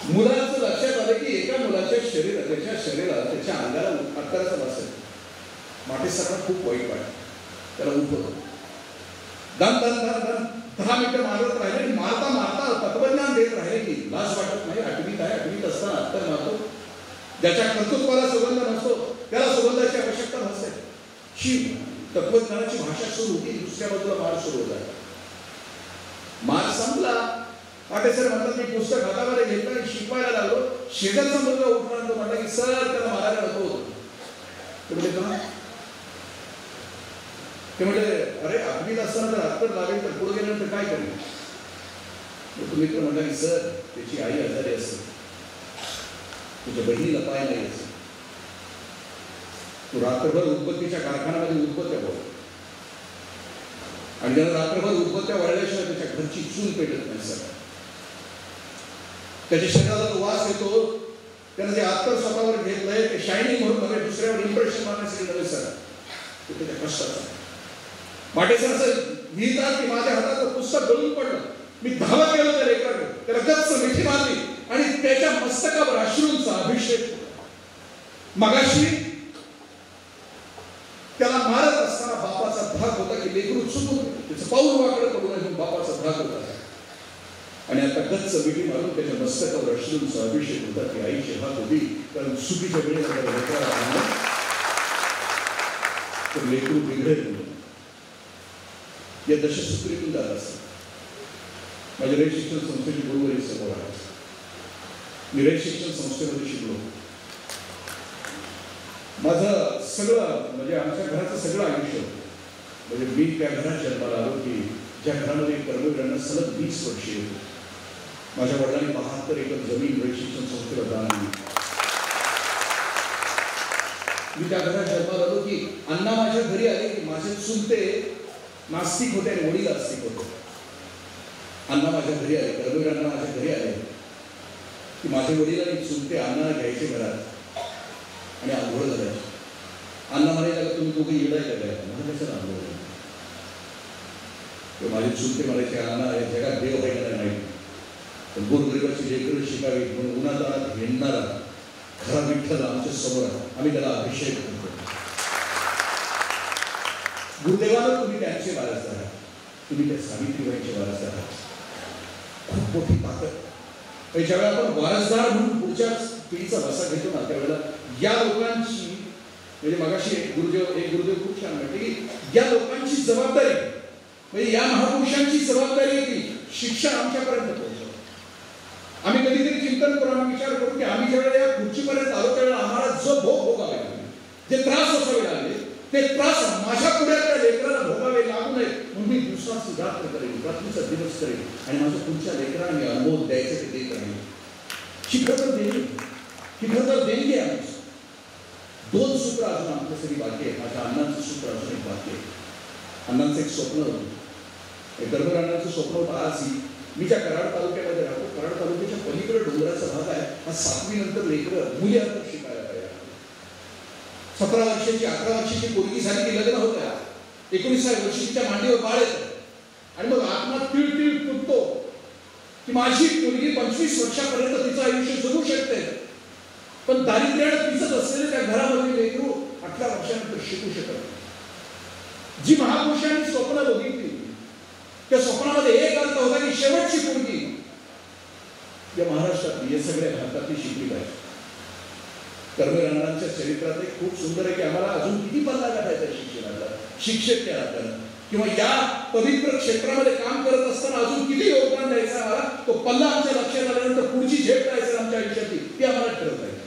मुलाचं लक्षात आलं की एका मुलाच्या शरीराला त्याच्या अंगाला अत्तराचा वास आहे. माटेसरांना खूप वाईट वाटतं. त्याला उठवतो. दन 10 मिनिटं मारत राहिले आणि मारता मारता तत्वज्ञान देत राहिले की लाज वाटत नाही. 8वीत आहे. 8वीत असताना अत्तर मारतो. ज्याच्या कर्तृत्वाला सुगंध नसतो त्याला सुगंधाची आवश्यकता नसते. शिव तत्वज्ञानाची भाषा सुरू होती. दुसऱ्या बाजूला मार सुरू होता. मार संपला. पाटेसर म्हणतात मी पुस्तक हातामध्ये घेतलं आणि शिकवायला लागलो. शेजारचा मुलगा उठला तो म्हटला की सर त्याला मारायला नको होतं. ते म्हणजे अरे अगदीच असताना जर अत्तर लावेल तर पुढे गेल्यानंतर काय करेल. तो मित्र म्हणला की सर त्याची आई आजारी असेल, तुझ्या बहिणीला पाय नाही असेल, तू रात्रभर उदबत्तीच्या कारखान्यामध्ये उदबत्त्या बोल आणि त्याला रात्रभर उदबत्त्या वळल्याशिवाय त्याच्या घरची चूल पेटत नाही. सर त्याच्या शरीराला तो वास येतो, त्यानं जे अत्तर स्वतःवर घेतलंय ते शायनिंग म्हणून नव्हे, दुसऱ्यावर इम्प्रेशन मारण्यासाठी नव्हे सर, ते त्याच्या कष्टाचा. पाटेसर असं लिहितात की माझ्या हातात पुस्तक गळून पडलं, मी धावत गेलो त्या लेकराकडे, त्याला गच्च मिठी मारली आणि त्याच्या मस्तकावर अश्रूंचा अभिषेक. मगाशी त्याला मारत असताना बापाचा धाक होता की लेकरू चुकून त्याचं पाऊल वाकडं पडू नये, बापाचा धाक होता. आणि आता गच्च मिठी मारून त्याच्या मस्तकावर अश्रूंचा अभिषेक होता की आईची हात होती, कारण चुकीच्या वेळेला तर लेकरू बिघडेल म्हणून या दशसूत्रीतून जात असतात. माझ्या रयत शिक्षण संस्थेची गुरुवारी समोर आहे. मी रयत शिक्षण संस्थेमध्ये शिकलो. माझं सगळं म्हणजे आमच्या घराचं सगळं आयुष्य, म्हणजे मी त्या घरात जन्माला आलो की ज्या घरामध्ये कर्मवीरांना सलग 20 वर्षे होते. माझ्या वडिलांनी 72 एकर जमीन रयत शिक्षण संस्थेला दान दिली. मी त्या घरात जन्माला आलो की अण्णा माझ्या घरी आले की माझे चुलते नास्तिक होते आणि वडील आस्तिक होते. अण्णा माझ्या घरी आले, कर्मवीर अण्णा माझ्या घरी आले की माझे वडील आणि चुलते अण्णाला घ्यायचे घरात आणि आंघोळ करायचे. अण्णा म्हणायला तुम्ही दोघे येडायला काय, मला कसं आंघोळ करायचं. माझे चुलते म्हणायचे अण्णा या जगात देव आहे का नाही, पण गोरगरिबाची लेकरं शिकावी म्हणून उन्हातानात हिंडणारा खरा विठ्ठल आमच्या समोर, आम्ही त्याला अभिषेक करतो. गुरुदेवाला तुम्ही त्यांचे वारसदार आहात, तुम्ही त्या सावित्रीबाईंचे वारसदार आहात. खूप मोठी ताकद. ज्यावेळेला आपण वारसदार म्हणून पुढच्या पिढीचा वसा घेतो ना, त्यावेळेला या लोकांची म्हणजे मगाशी एक गुरुदेव खूप छान म्हणते की या लोकांची जबाबदारी म्हणजे या महापुरुषांची जबाबदारी आहे की शिक्षण आमच्यापर्यंत पोहोचवलं. आम्ही कधीतरी चिंतन करू, आम्ही विचार करू की आम्ही ज्यावेळेला या खुर्चीपर्यंत आलो त्यावेळेला आम्हाला जो भोग भोगावे लागले, जे त्रास सोसावे लागले, ते त्रास माझ्या पुढ्यातल्या लेकराला भोगावे लागू नये म्हणून मी दिवसाची रात्र करेन, रात्रीचा दिवस करेन आणि माझ्या पुढच्या लेकरांना मी अनुभव द्यायचे ते देत राहील. शिखर देणगी आहे. 2 सूत्र अजून आमच्यासाठी बाकी आहे. माझ्या अण्णांचं सूत्र अजून एक बाकी आहे. अण्णांचं एक स्वप्न होतं, कर्मवीर अण्णांचं स्वप्न होतं. आज मी ज्या कराड तालुक्यामध्ये राहतो, कराड तालुक्याच्या पलीकडे डोंगराचा भाग आहे. हा 7वी नंतर लेकरं मुली आता शिकायला पाहिजे. 17 वर्षाची 18 वर्षाची पोरगी झाली की लग्न होतं, 19व्या वर्षी तिच्या मांडीवर बाळ येतं आणि मग आत्मा तिळ तुटतो की माझी मुलगी 25 वर्षापर्यंत तिचं आयुष्य जगू शकते, पण दारिद्र्यानं तिचंच असलेलं त्या घरामध्ये लेकरू 18 वर्षानंतर शिकू शकत. जी महापुरुषांनी स्वप्न बघितली त्या स्वप्नामध्ये एक अर्थ होता की शेवटची मुलगी या महाराष्ट्रातली या सगळ्या भारतातली शिकली पाहिजे. कर्मवीर अण्णांच्या चरित्रात एक खूप सुंदर आहे की आम्हाला अजून किती पल्ला गाठायचा शिक्षणाला, शिक्षक त्या नात्यानं किंवा या पवित्र क्षेत्रामध्ये काम करत असताना अजून किती योगदान द्यायचं आम्हाला, तो पल्ला आमच्या लक्षात आल्यानंतर पुढची झेप काय असेल आमच्या आयुष्यातली ती आम्हाला ठरवता येईल.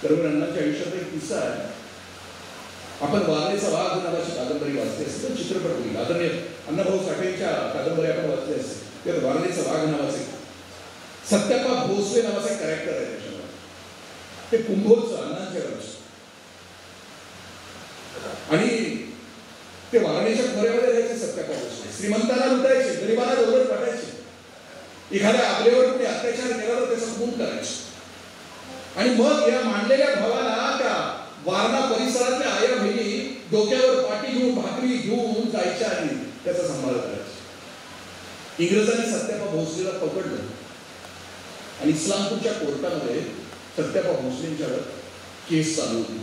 कर्मवीर अण्णांच्या आयुष्यात एक किस्सा आहे. आपण वारणेचा वाघ नावाची कादंबरी वाचली असते, तर चित्रपट होईल. आदरणीय अण्णाभाऊ साठेंच्या कादंबरी आपण वाचली असते. त्यात वारणेचा वाघ नावाचे सत्यापा भोसले नावाचा एक कॅरेक्टर आहे. त्याच्यामध्ये ते कुंभोजचं अण्णांच्या घरचं आणि ते वारणेच्या खोऱ्यामध्ये राहायचे. सत्यापा भोसले श्रीमंताला लुटायचे, गरिबाला दौलत वाटायचे. एखाद्या आपल्यावर कोणी अत्याचार केला तर त्याचा खून करायचे आणि मग या मांडलेल्या भावाला त्या वारणा परिसरातल्या आया बहिणी डोक्यावर पाठी घेऊन भाकरी घेऊन जायच्या आणि त्याचा सांभाळ करायचा. इंग्रजांनी सत्यापा भोसलेला पकडलं आणि इस्लामपूरच्या कोर्टामध्ये सत्यापा भोसलेंच्यावर केस चालू होती.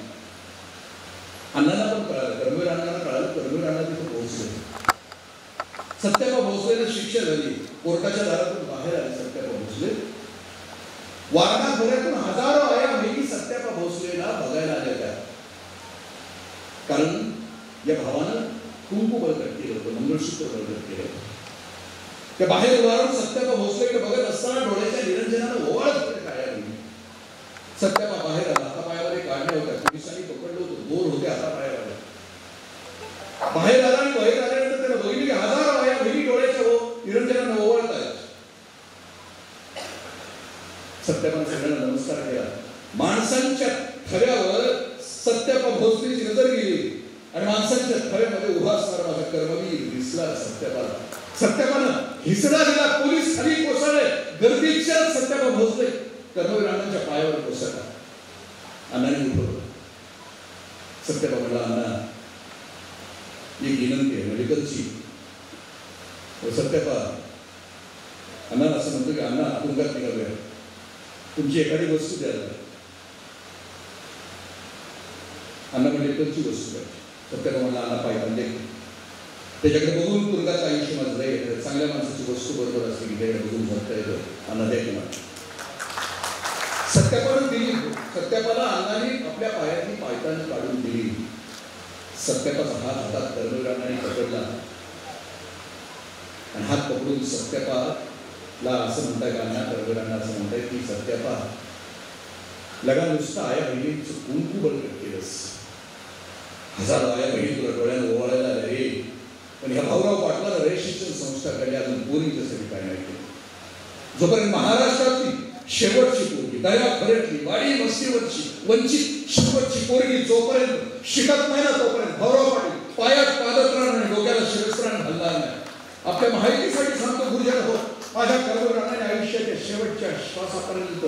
अण्णांना पण कळालं, कर्मवीर अण्णांना कळालं, कर्मवीर अण्णा तिथे पोहोचले. सत्यापा भोसलेला शिक्षा झाली. कोर्टाच्या दारातून बाहेर आले सत्यापा भोसले. वारणा खोऱ्यातून हजारो आया बहिणी सत्यापा भोसलेला बघायला आल्या त्या, कारण या भावानं कुंकू बळकट केलं होतं, मंगळसूत्र बळकट केलं होतं. त्या बाहेर उभारून सत्यापा भोसलेकडे बघत असताना डोळ्याच्या निरंजनानं ओवाळत होते काय. सत्यापा बाहेर आला. हातापायावर काढण्या होत्या, पोलिसांनी पकडलं होतं, बोर होते हातापायावर. सत्यापान सगळ्यांना नमस्कार केला. माणसांच्या थव्यावर सत्यापा भोसलेची नजर गेली आणि माणसांच्या थव्यामध्ये उभा असणारा माझा कर्मवीर दिसला सत्यापाला. सत्यापानं हिसडा दिला, पोलीस खाली कोसळले, गर्दीच्या सत्यापा भोसले कर्मवीर अण्णांच्या पायावर कोसळला. अण्णांनी उठवलं. सत्यापा म्हणला, अण्णा एक विनंती आहे मेडिकलची. सत्यापा अण्णा असं म्हणतो की अण्णा तुरुंगात निघाले, तुमची एखादी वस्तू द्यायला. अण्णा मेडिकलची वस्तू द्या. सत्यापा म्हणला, अण्णा पाहिजे त्याच्याकडे बघून तुरुंगाचं आयुष्य माझं जाईल. चांगल्या माणसाची वस्तू बरोबर असते की त्याकडे बघून भरता येतं. अण्णा द्या किंवा सत्यापानं दिली. सत्यापाला अण्णाने आपल्या पायातली पायतानं काढून दिली. सत्यापाचा हात हातात कर्मवीर अण्णांनी पकडला आणि हात पकडून सत्यापाला असं म्हणताय का अण्णा, कर्मवीर अण्णा असं म्हणताय की सत्यापा लगा नुसतं आया बहिणीचं कुंकू बळकट केलंस. हजारो आया बहिणी तुला डोळ्यानं ओवाळायला रे, पण ह्या भाऊराव पाटलाला रे शिक्षण संस्था काढली अजून पोरींच्यासाठी काय नाही केलं. जोपर्यंत महाराष्ट्रातली शेवटची पोरगी दया खरेटली वाडी वस्तीवरची वंचित शेवटची पोरगी जोपर्यंत शिकत नाही ना तोपर्यंत भाऊराव पाटील पायात पादत्राण आणि डोक्याला शिरस्त्राण घालणार नाही. आपल्या माहितीसाठी सांगतो गुरुजन हो, माझ्या कर्मवीर अण्णांनी आयुष्याच्या शेवटच्या श्वासापर्यंत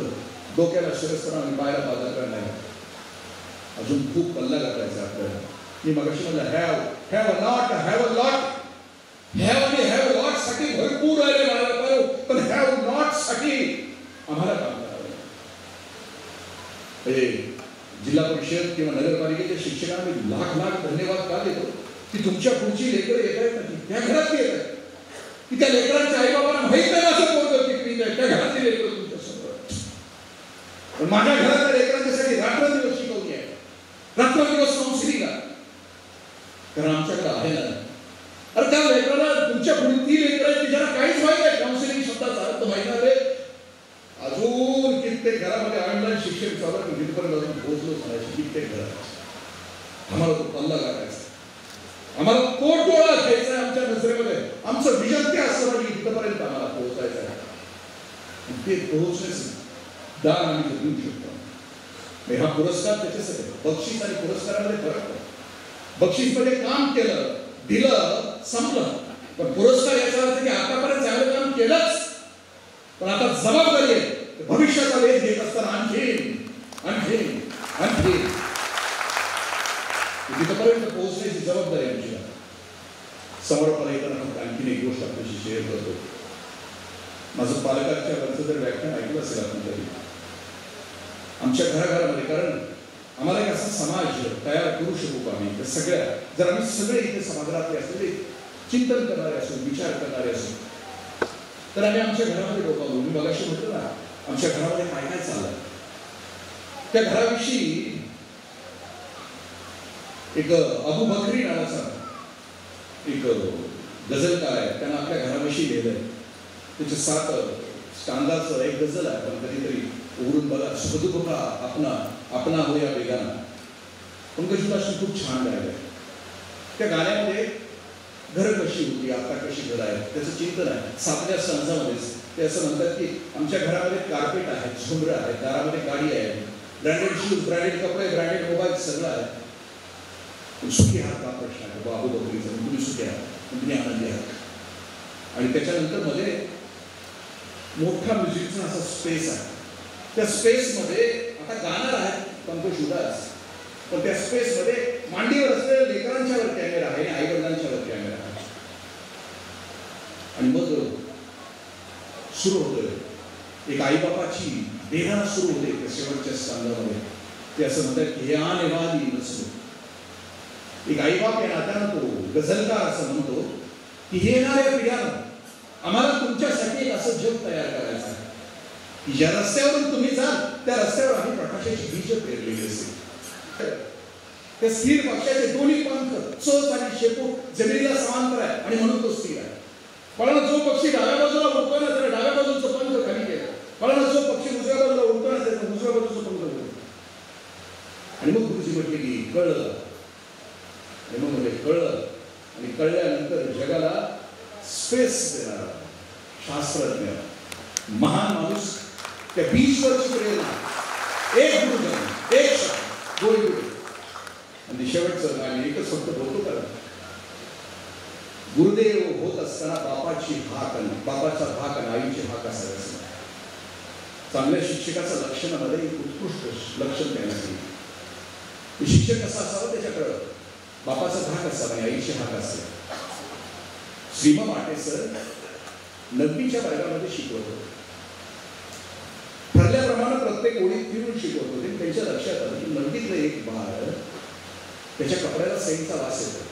डोक्याला शिरस्त्राण आणि पायाला पादत्राण नाही. अजून खूप पल्ला गाठायचा आपल्याला. मी मगाशी म्हणलं have a lot have a lot. Have आणि हॅव लॉट साठी भरपूर आहे मला, पण हॅव नॉट साठी आम्हाला काम करावं. जिल्हा परिषद किंवा नगरपालिकेच्या शिक्षकांना मी लाख लाख धन्यवाद का देतो की तुमच्या पुढची लेकरं येत आहेत ना, त्या घरात येत आहेत की त्या लेकरांच्या आईबाबांना माहित नाही असं बोलतो की त्या घरातली लेकरं तुमच्या समोर. पण माझ्या घरातल्या लेकरांच्यासाठी रात्रंदिवस शिकवली आहे, रात्रंदिवस काउन्सिलिंग आहे. कारण आमच्याकडे आहे ना. अरे त्या लेकराला तुमच्या पुढे ती लेकरं आहेत की ज्याला काहीच माहित आहे काउन्सिलिंग शब्दाचा अर्थ माहित आहे. अजून कित्येक घरामध्ये ऑनलाईन शिक्षण चालू आहे, जिथपर्यंत अजून पोहोचलो म्हणायचे कित्येक घरात. आम्हाला तो पल्ला गाठायचा, आम्हाला तो डोळा घ्यायचा आहे आमच्या नजरेमध्ये. आमचं विजन ते असतं की इथपर्यंत आम्हाला पोहोचायचं आहे. ते पोहोचण्याचं दान आम्ही देऊ शकतो. हा पुरस्कार त्याच्यासाठी. बक्षीस आणि पुरस्कारामध्ये फरक आहे. बक्षीसमध्ये काम केलं, दिलं, संपलं. पण पुरस्कार याचा अर्थ की आतापर्यंत चांगलं काम केलंच, पण आता जबाबदारी आहे भविष्याचा वेध घेत असताना आणखी तिथपर्यंत पोहोचण्याची जबाबदारी आमची. समोरपणा येताना फक्त आणखीन एक गोष्ट आपल्याशी शेअर करतो. माझं पालकांच्या वरचं जर व्याख्यान ऐकलं असेल आपण तरी आमच्या घराघरामध्ये, कारण आम्हाला एक असा समाज तयार करू शकू का आम्ही तर सगळ्या, जर आम्ही सगळे इथे समाजातले असलेले चिंतन करणारे असो, विचार करणारे असो, तर आम्ही आमच्या घरामध्ये डोकावू. मी मगाशी म्हटलं ना आमच्या घरामध्ये काय काय चाललं, त्या घराविषयी एक अबू बकरी नावाचा एक गझलकार आहे, त्यानं आपल्या घराविषयी लिहिलंय. त्याच्या 7 स्टांगाचं एक गझल आहे, पण कधीतरी उघडून बघा. सुखदुःख आपणा होया बेगाना. पंकजदासनी खूप छान गायलंय. त्या गाण्यामध्ये घरं कशी होती, आता कशी घरं आहेत त्याचं चिंतन आहे. 7व्या stanzaमध्येच ते असं म्हणतात की आमच्या घरामध्ये कार्पेट आहे, झुंबरं आहे, दारामध्ये गाडी आहे, ब्रँडेड शूज, ब्रँडेड कपडे, ब्रँडेड मोबाईल सगळं आहे. सुखी आहात का प्रश्न आहे बाबू बकरीचा. तुम्ही सुखी आहात, तुम्ही आनंदी आहात. आणि त्याच्यानंतर मध्ये मोठा म्युझिकचा असा स्पेस आहे. त्या स्पेसमध्ये आता गाणार आहे पंकज उदास, पण त्या स्पेसमध्ये मांडीवर असलेल्या लेकरांच्यावर कॅमेरा आहे आणि आईवडिलांच्यावर कॅमेरा आहे. आणि मग सुरू होतोय एक आईबापाची वेदना सुरू होते त्या शेवटच्या स्कंदामध्ये. ते असं म्हणतात की हे आनेवाली नसतो. एक आईबाप या नात्यानं तो गझलकार असं म्हणतो की हे येणाऱ्या पिढ्यानं आम्हाला तुमच्यासाठी एक असं जग तयार करायचं आहे की ज्या रस्त्यावरून तुम्ही जाल त्या रस्त्यावर आम्ही प्रकाशाची बीज पेरलेली असते. त्या स्थिर पक्षाचे दोन्ही पंख चोच आणि शेपूट जमिनीला समांतर आहे आणि म्हणून तो स्थिर आहे. पण जो पक्षी डाव्या बाजूला उडतोय ना त्याला डाव्या बाजूचं पंख खाली केलं, पण जो पक्षी उजव्या बाजूला उडतोय ना त्याला उजव्या बाजूचं पंख केलं. आणि मग गुरुजी म्हटले की कळलं. आणि मग म्हणजे कळलं आणि कळल्यानंतर जगाला स्पेस देणारा शास्त्रज्ञ महान माणूस त्या बीचवरची प्रेरणा, एक गुरुजन, एक शब्द, गोळी गुरु. आणि शेवटचं आणि एकच फक्त बोलतो का, गुरुदेव होत असताना बापाची हाक आणि बापाचा भाक आणि आईची हाक असायचं. चांगल्या शिक्षकाचं लक्षणामध्ये उत्कृष्ट लक्षण देण्यात येईल. शिक्षक कसा असावा, त्याच्याकडं बापाचा धाक असावा आणि आईची हाक असेल. श्रीमा माटे सर 9वीच्या वर्गामध्ये शिकवत होते. ठरल्याप्रमाणे प्रत्येक ओळीत फिरून शिकवत होते. त्यांच्या लक्षात आलं की 9वीतलं एक बाळ, त्याच्या कपड्याला सेंटचा वास येतो.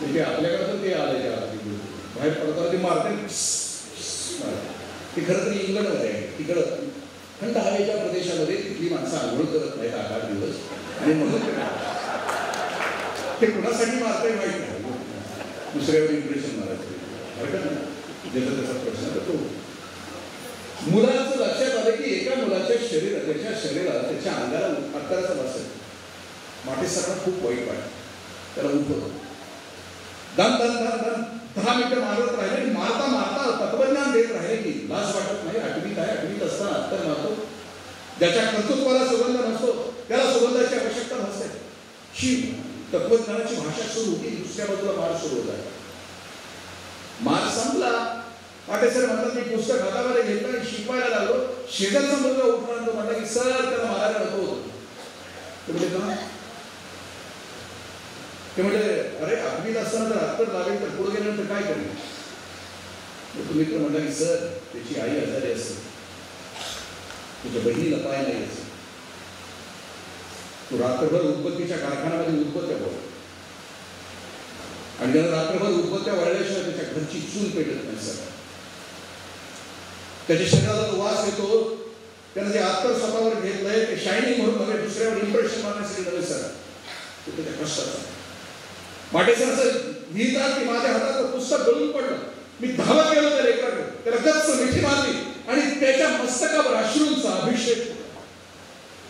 म्हणजे आपल्याकडे तर ते आलं त्या बाहेर पडताना ते मारते. ते खरं तरी इंग्लंडमध्ये आहे. तिकडं थंड हवेच्या प्रदेशामध्ये तिथली माणसं आंघोळ करत नाहीत 8 दिवस. आणि मग ते कुणासाठी मारतंय माहीत नाही. दुसऱ्यावर इम्प्रेशन मारायचं हरकत नाही, ज्याचा त्याचा प्रश्न तो. मुलाचं लक्षात आलं की एका मुलाच्या त्याच्या शरीराला त्याच्या अंगाला अत्तराचा वास येतो. माटे सरांना खूप वाईट वाटतं. त्याला उठवतो. दन दन दन दन 10 मिनिटं मारत राहिले आणि मारता मारता तत्वज्ञान देत राहिले की लाज वाटत नाही. 8वीत आहे, 8वीत असताना अत्तर मारतो. ज्याच्या कर्तृत्वाला सुगंध नसतो त्याला सुगंधाची आवश्यकता नसते. ही तत्वज्ञानाची भाषा सुरू होती. दुसऱ्या बाजूला मार सुरू होत आहे. मार संपला. पाटेसर म्हणतात मी पुस्तक हातामध्ये घेतलं आणि शिकवायला लागलो. शेजारचा मुलगा उठला आणि तो म्हणला की सर त्याला मारायला नको होतं. ते म्हणजे का? ते म्हणजे अरे 8वीत असताना जर अत्तर लागेल तर पुढे गेल्यानंतर काय करेल? तो मित्र म्हणला की सर त्याची आई आजारी असते, तुझ्या बहिणीला पाय नाही असते, तो रात्रभर उदबत्तीच्या कारखान्यामध्ये उदबत्त्या बोल आणि त्याला रात्रभर उदबत्त्या वाढल्याशिवाय त्याच्या घरची चूल पेटत नाही. सर त्याच्या शरीराला तो वास येतो. त्यानं जे अत्तर स्वतःवर घेतलंय ते शायनिंग म्हणून नव्हे, दुसऱ्यावर इम्प्रेशन मारण्यासाठी नव्हे सर, तो त्याच्या कष्टाचा. माटेसर असं लिहितात की माझ्या हातात पुस्तक गळून पडलं. मी धावत गेलो त्या लेकराकडे, त्याला गच्च मिठी मारली आणि त्याच्या मस्तकावर अश्रूंचा अभिषेक.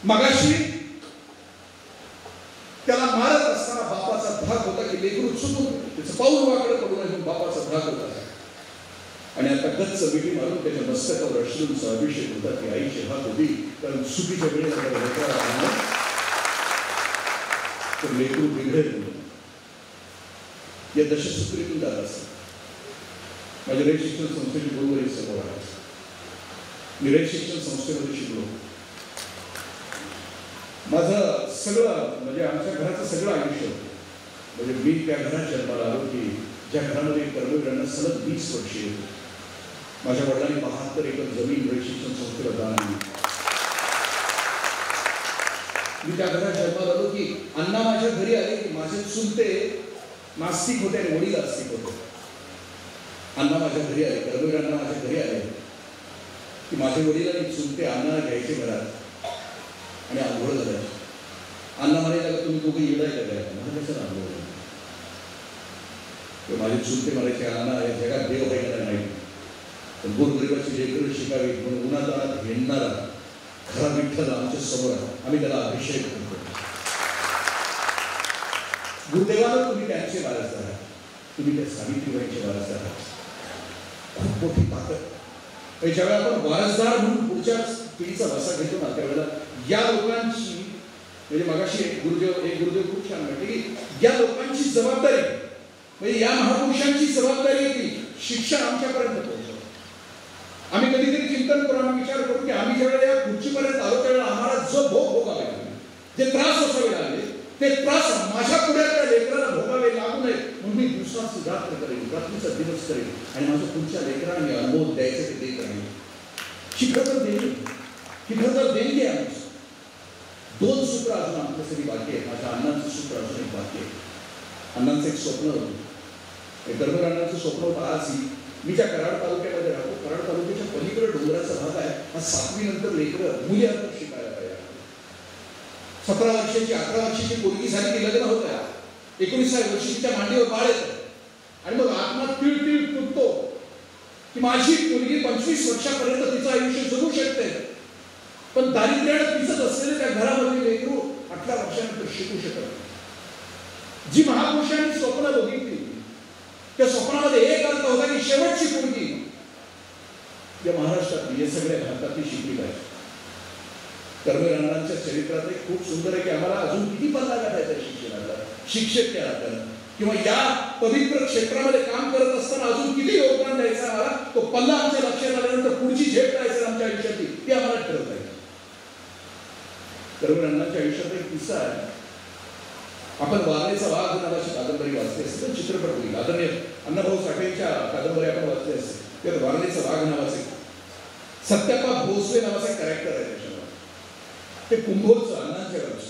मगाशी त्याला मारत असताना बापाचा धाक होता की लेकरू चुकून त्याचं पाऊल वाकडं पडू नये, बापाचा धाक होता. आणि आता गच्च मिठी मारून त्याच्या मस्तकावर अश्रूंचा अभिषेक होता की आईची हात होती. कारण चुकीच्या वेळेला तर लेकरू बिघडेल या दशसूत्रीतून जात असत. माझ्या रयत शिक्षण संस्थेचे गुरुवारी समोर आहे. मी रयत शिक्षण संस्थेमध्ये शिकलो. माझं सगळं म्हणजे आमच्या घराचं सगळं आयुष्य म्हणजे मी त्या घरात जन्माला आलो की ज्या घरामध्ये कर्मवीरांना सलग 20 वर्षे माझ्या वडिलांनी 72 एकर जमीन रयत शिक्षण संस्थेला दान दिली. मी त्या घरात जन्माला आलो की अण्णा माझ्या घरी आले की माझे चुलते नास्तिक होते आणि वडील आस्तिक होते. अण्णा माझ्या घरी आले, कर्मवीर अण्णा माझ्या घरी आले की माझे वडील आणि चुलते अण्णाला घ्यायचे घरात आणि आंघोळ करायचे. अण्णा म्हणायला तुम्ही दोघे येडायला काय मला कसं आंघोळ. माझे चुलते म्हणायचे अण्णा या जगात देव व्हायला नाही, पण गोरगरिबाची लेकरं शिकावी म्हणून उन्हातानात हिंडणारा खरा विठ्ठल आमच्या समोर आम्ही त्याला अभिषेक करतो. गुरुदेवाला तुम्ही त्यांचे वारसदार आहात, तुम्ही त्या सावित्रीबाईंचे वारसदार आहात. खूप मोठी ताकद. ज्यावेळेला आपण वारसदार म्हणून पुढच्या पिढीचा वासा घेतो ना त्यावेळेला या लोकांची म्हणजे मगाशी एक गुरुदेव खूप छान म्हटले की या लोकांची जबाबदारी म्हणजे या महापुरुषांची जबाबदारी की शिक्षण आमच्यापर्यंत पोहोचवलं. आम्ही कधीतरी चिंतन करू, आम्ही विचार करू की आम्ही ज्यावेळेला या खुर्चीपर्यंत आलो त्यावेळेला आम्हाला जो भोग भोगावे लागले, जे त्रास सोसावे लागले ते त्रास माझ्या पुढ्यातल्या लेकराला भोगावे लागू नये म्हणून मी दिवसाची रात्र करेन, रात्रीचा दिवस करेन आणि माझ्या पुढच्या लेकरांना मी अनुभव द्यायचे ते देत राहील. शिखर तर देणगी आहे. 2 सूत्र अजून आमच्यासाठी बाकी आहे. माझ्या अण्णांचं सूत्र अजून एक बाकी आहे. अण्णांचं एक स्वप्न होतं. कर्मवीर अण्णांचं स्वप्न होतं. आज मी ज्या कराड तालुक्यामध्ये राहतो, कराड तालुक्याच्या पलीकडे डोंगराचा भाग आहे. आज 7वी नंतर लेकरं मुली आता शिकायला पाहिजे. 17 वर्षाची 11 वर्षाची पोरगी झाली की लग्न होत आहे. 19व्या वर्षी तिच्या मांडीवर बाळ येतं आणि मग आत्मा तिळ तुटतो की माझी मुलगी 25 वर्षापर्यंत तिचं आयुष्य जगू शकते, पण दारिद्र्यानं पिसत असलेले त्या घरामध्ये लेकरू 18 वर्षानंतर शिकू शकत. जी महापुरुषांनी स्वप्न बघितली त्या स्वप्नामध्ये एक अर्थ होता की शेवटची मुलगी या महाराष्ट्रातली या सगळ्या भारतातली शिकली पाहिजे. कर्मवीर अण्णांच्या चरित्रात एक खूप सुंदर आहे की आम्हाला अजून किती पल्ला गाठायचा शिक्षणाला, शिक्षक या नात्यानं किंवा या पवित्र क्षेत्रामध्ये काम करत असताना अजून किती योगदान द्यायचं आम्हाला, तो पल्ला आमच्या लक्षात आल्यानंतर पुढची झेप काय असेल आमच्या आयुष्यातली ती आम्हाला ठरवता येईल. कर्मवीर अण्णांच्या आयुष्यात एक किस्सा आहे. आपण वारणेचा वाघ नावाची कादंबरी वाचली असेल, चित्रपट होईल. आदरणीय अण्णाभाऊ साठेंच्या कादंबरी आपण वाचली असेल. त्यात वारणेचा वाघ नावाचे सत्यापा भोसले नावाचे कॅरेक्टर आहे त्याच्यामध्ये. ते कुंभोजचं अण्णांच्या वर्ष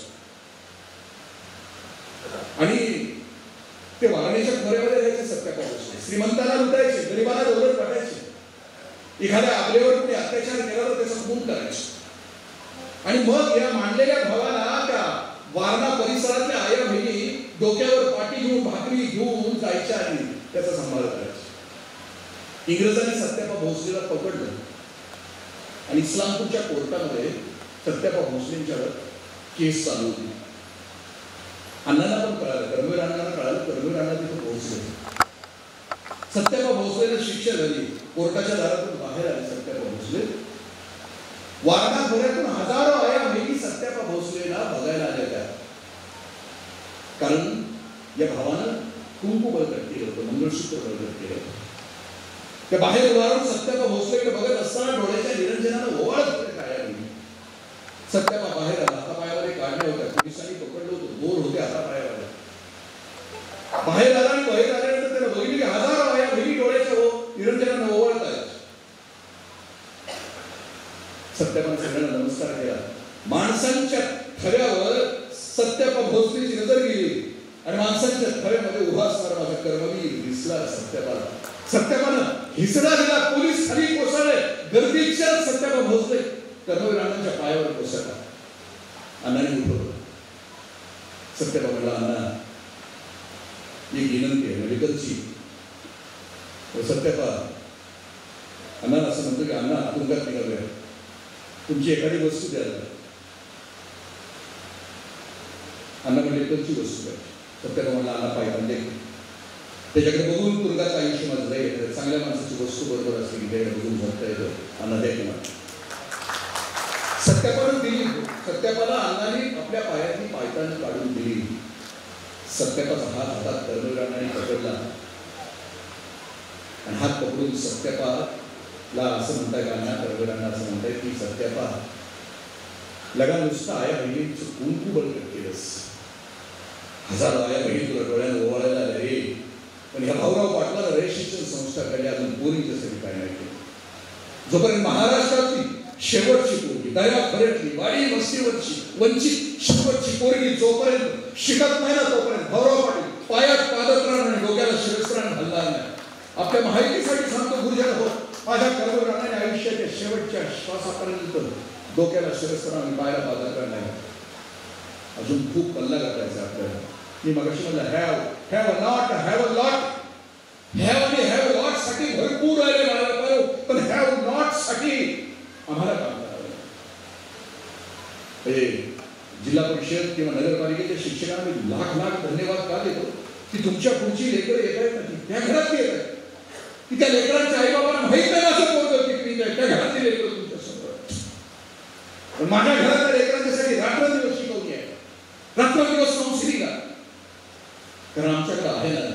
आणि ते वारणेच्या खोऱ्यामध्ये राहायचे. सत्यापा भोसले श्रीमंताला लुटायचे, गरिबाला दौलत वाटायचे. एखाद्या आपल्यावर कोणी अत्याचार केला तर त्याचा खून करायचे. आणि मग या मांडलेल्या भावाला त्या वारणा परिसरातल्या आया बहिणी डोक्यावर पाठी घेऊन भाकरी घेऊन जायच्या आणि त्याचा सांभाळ करायचा. इंग्रजांनी सत्यापा भोसलेला पकडलं आणि इस्लामपूरच्या कोर्टामध्ये सत्यापा भोसलेंच्यावर केस चालू होती. अण्णांना पण कळालं, कर्मवीर अण्णांना कळालं, कर्मवीर अण्णा तिथे पोहोचले. सत्यापा भोसलेला शिक्षा झाली. कोर्टाच्या दारातून बाहेर आले सत्यापा भोसले. वारणा खोऱ्यातून हजारो आया बहिणी सत्यापा भोसलेला बघायला आल्या त्या. कारण या भावानं कुंकू बळकट केलं होतं, मंगळसूत्र बळकट केलं होतं. त्या बाहेर उभारून सत्यापा भोसलेकडे बघत असताना डोळ्याच्या निरंजनानं ओवाळत होते काय. सत्यापा बाहेर आला. आता पायामध्ये काढल्या होत्या, पोलिसांनी पकडलं होतं, बोर होते आता पायावर. बाहेर आला आणि बाहेर आल्यानंतर त्याला बघितलं की हजारो आया बहिणी डोळ्याच्या निरंजनानं ओवाळत आहेत. सत्यापानं सगळ्यांना नमस्कार केला. माणसांच्या थव्यावर सत्यापा भोसलेची नजर गेली आणि माणसांच्या थव्यामध्ये उभा असणारा माझा कर्मवीर दिसला सत्यापाला. सत्यापानं हिसडा दिला. पोलीस खाली कोसळले. गर्दीच्या सत्यापा भोसले कर्मवीर अण्णांच्या पायावर कोसळला. अण्णांनी उठवलं. सत्यापा म्हणला, अण्णा एक विनंती आहे मेडिकलची. सत्यापा अण्णांना असं म्हणतो की अण्णा तुरुंगात निघालोय, तुमची एखादी वस्तू द्यायला. अण्णा मेडिकलची वस्तू आहे. सत्यापा म्हणला, अण्णा पाहिजे म्हणजे त्याच्याकडे बघून तुरुंगाचं आयुष्य माझं जाईल. चांगल्या माणसाची वस्तू बरोबर असते की त्याकडे बघून भरता येतं. अण्णा द्या की मला. सत्यापानं दिली. सत्यापाला अण्णांनी आपल्या पायातली पायतान काढून दिली. सत्यापाचा हात हातात कर्मवीर अण्णांनी पकडला आणि हात पकडून सत्यापाला असं म्हणताय का अण्णा, कर्मवीर अण्णा असं म्हणताय की सत्यापा लगा नुसतं आया बहिणीचं कुंकू बळकट केलंस. हजारो आया बहिणी तुला डोळ्यानं ओवाळायला आल्या रे. पण ह्या भाऊराव पाटलाला रे शिक्षण संस्था कडे अजून पोरीच्यासाठी काय नाही केलं. जोपर्यंत महाराष्ट्रातली शेवटची पोरगी दया खरेटली वाडी वस्तीवरची वंचित शेवटची पोरगी जोपर्यंत शिकत नाही ना तोपर्यंत भाऊराव पाटील पायात पादत्राण आणि डोक्याला शिरस्त्राण घालणार नाही. आपल्या माहितीसाठी सांगतो गुरुजन हो, माझ्या कर्मवीर अण्णांनी आयुष्याच्या शेवटच्या श्वासापर्यंत डोक्याला शिरस्त्राण आणि पायाला पादत्राण नाही. अजून खूप पल्ला गाठायचा आपल्याला. मी मगाशी म्हणलं have a not have a lot. Have आणि हॅव लॉट साठी भरपूर आहे मला, पण हॅव नॉट साठी आम्हाला काम करावं. जिल्हा परिषद किंवा नगरपालिकेच्या शिक्षकांना मी लाख लाख धन्यवाद का देतो की तुमच्या पुढची लेकरं येत आहेत ना त्या घरात येत आहेत की त्या लेकरांच्या आईबाबांना माहित नाही असं बोलतो की त्या घरातली लेकरं तुमच्या समोर. पण माझ्या घरातल्या लेकरांच्यासाठी रात्रदिवस शिकवली आहे, रात्रदिवस काउन्सिलिंग आहे. कारण आमच्याकडे आहे ना.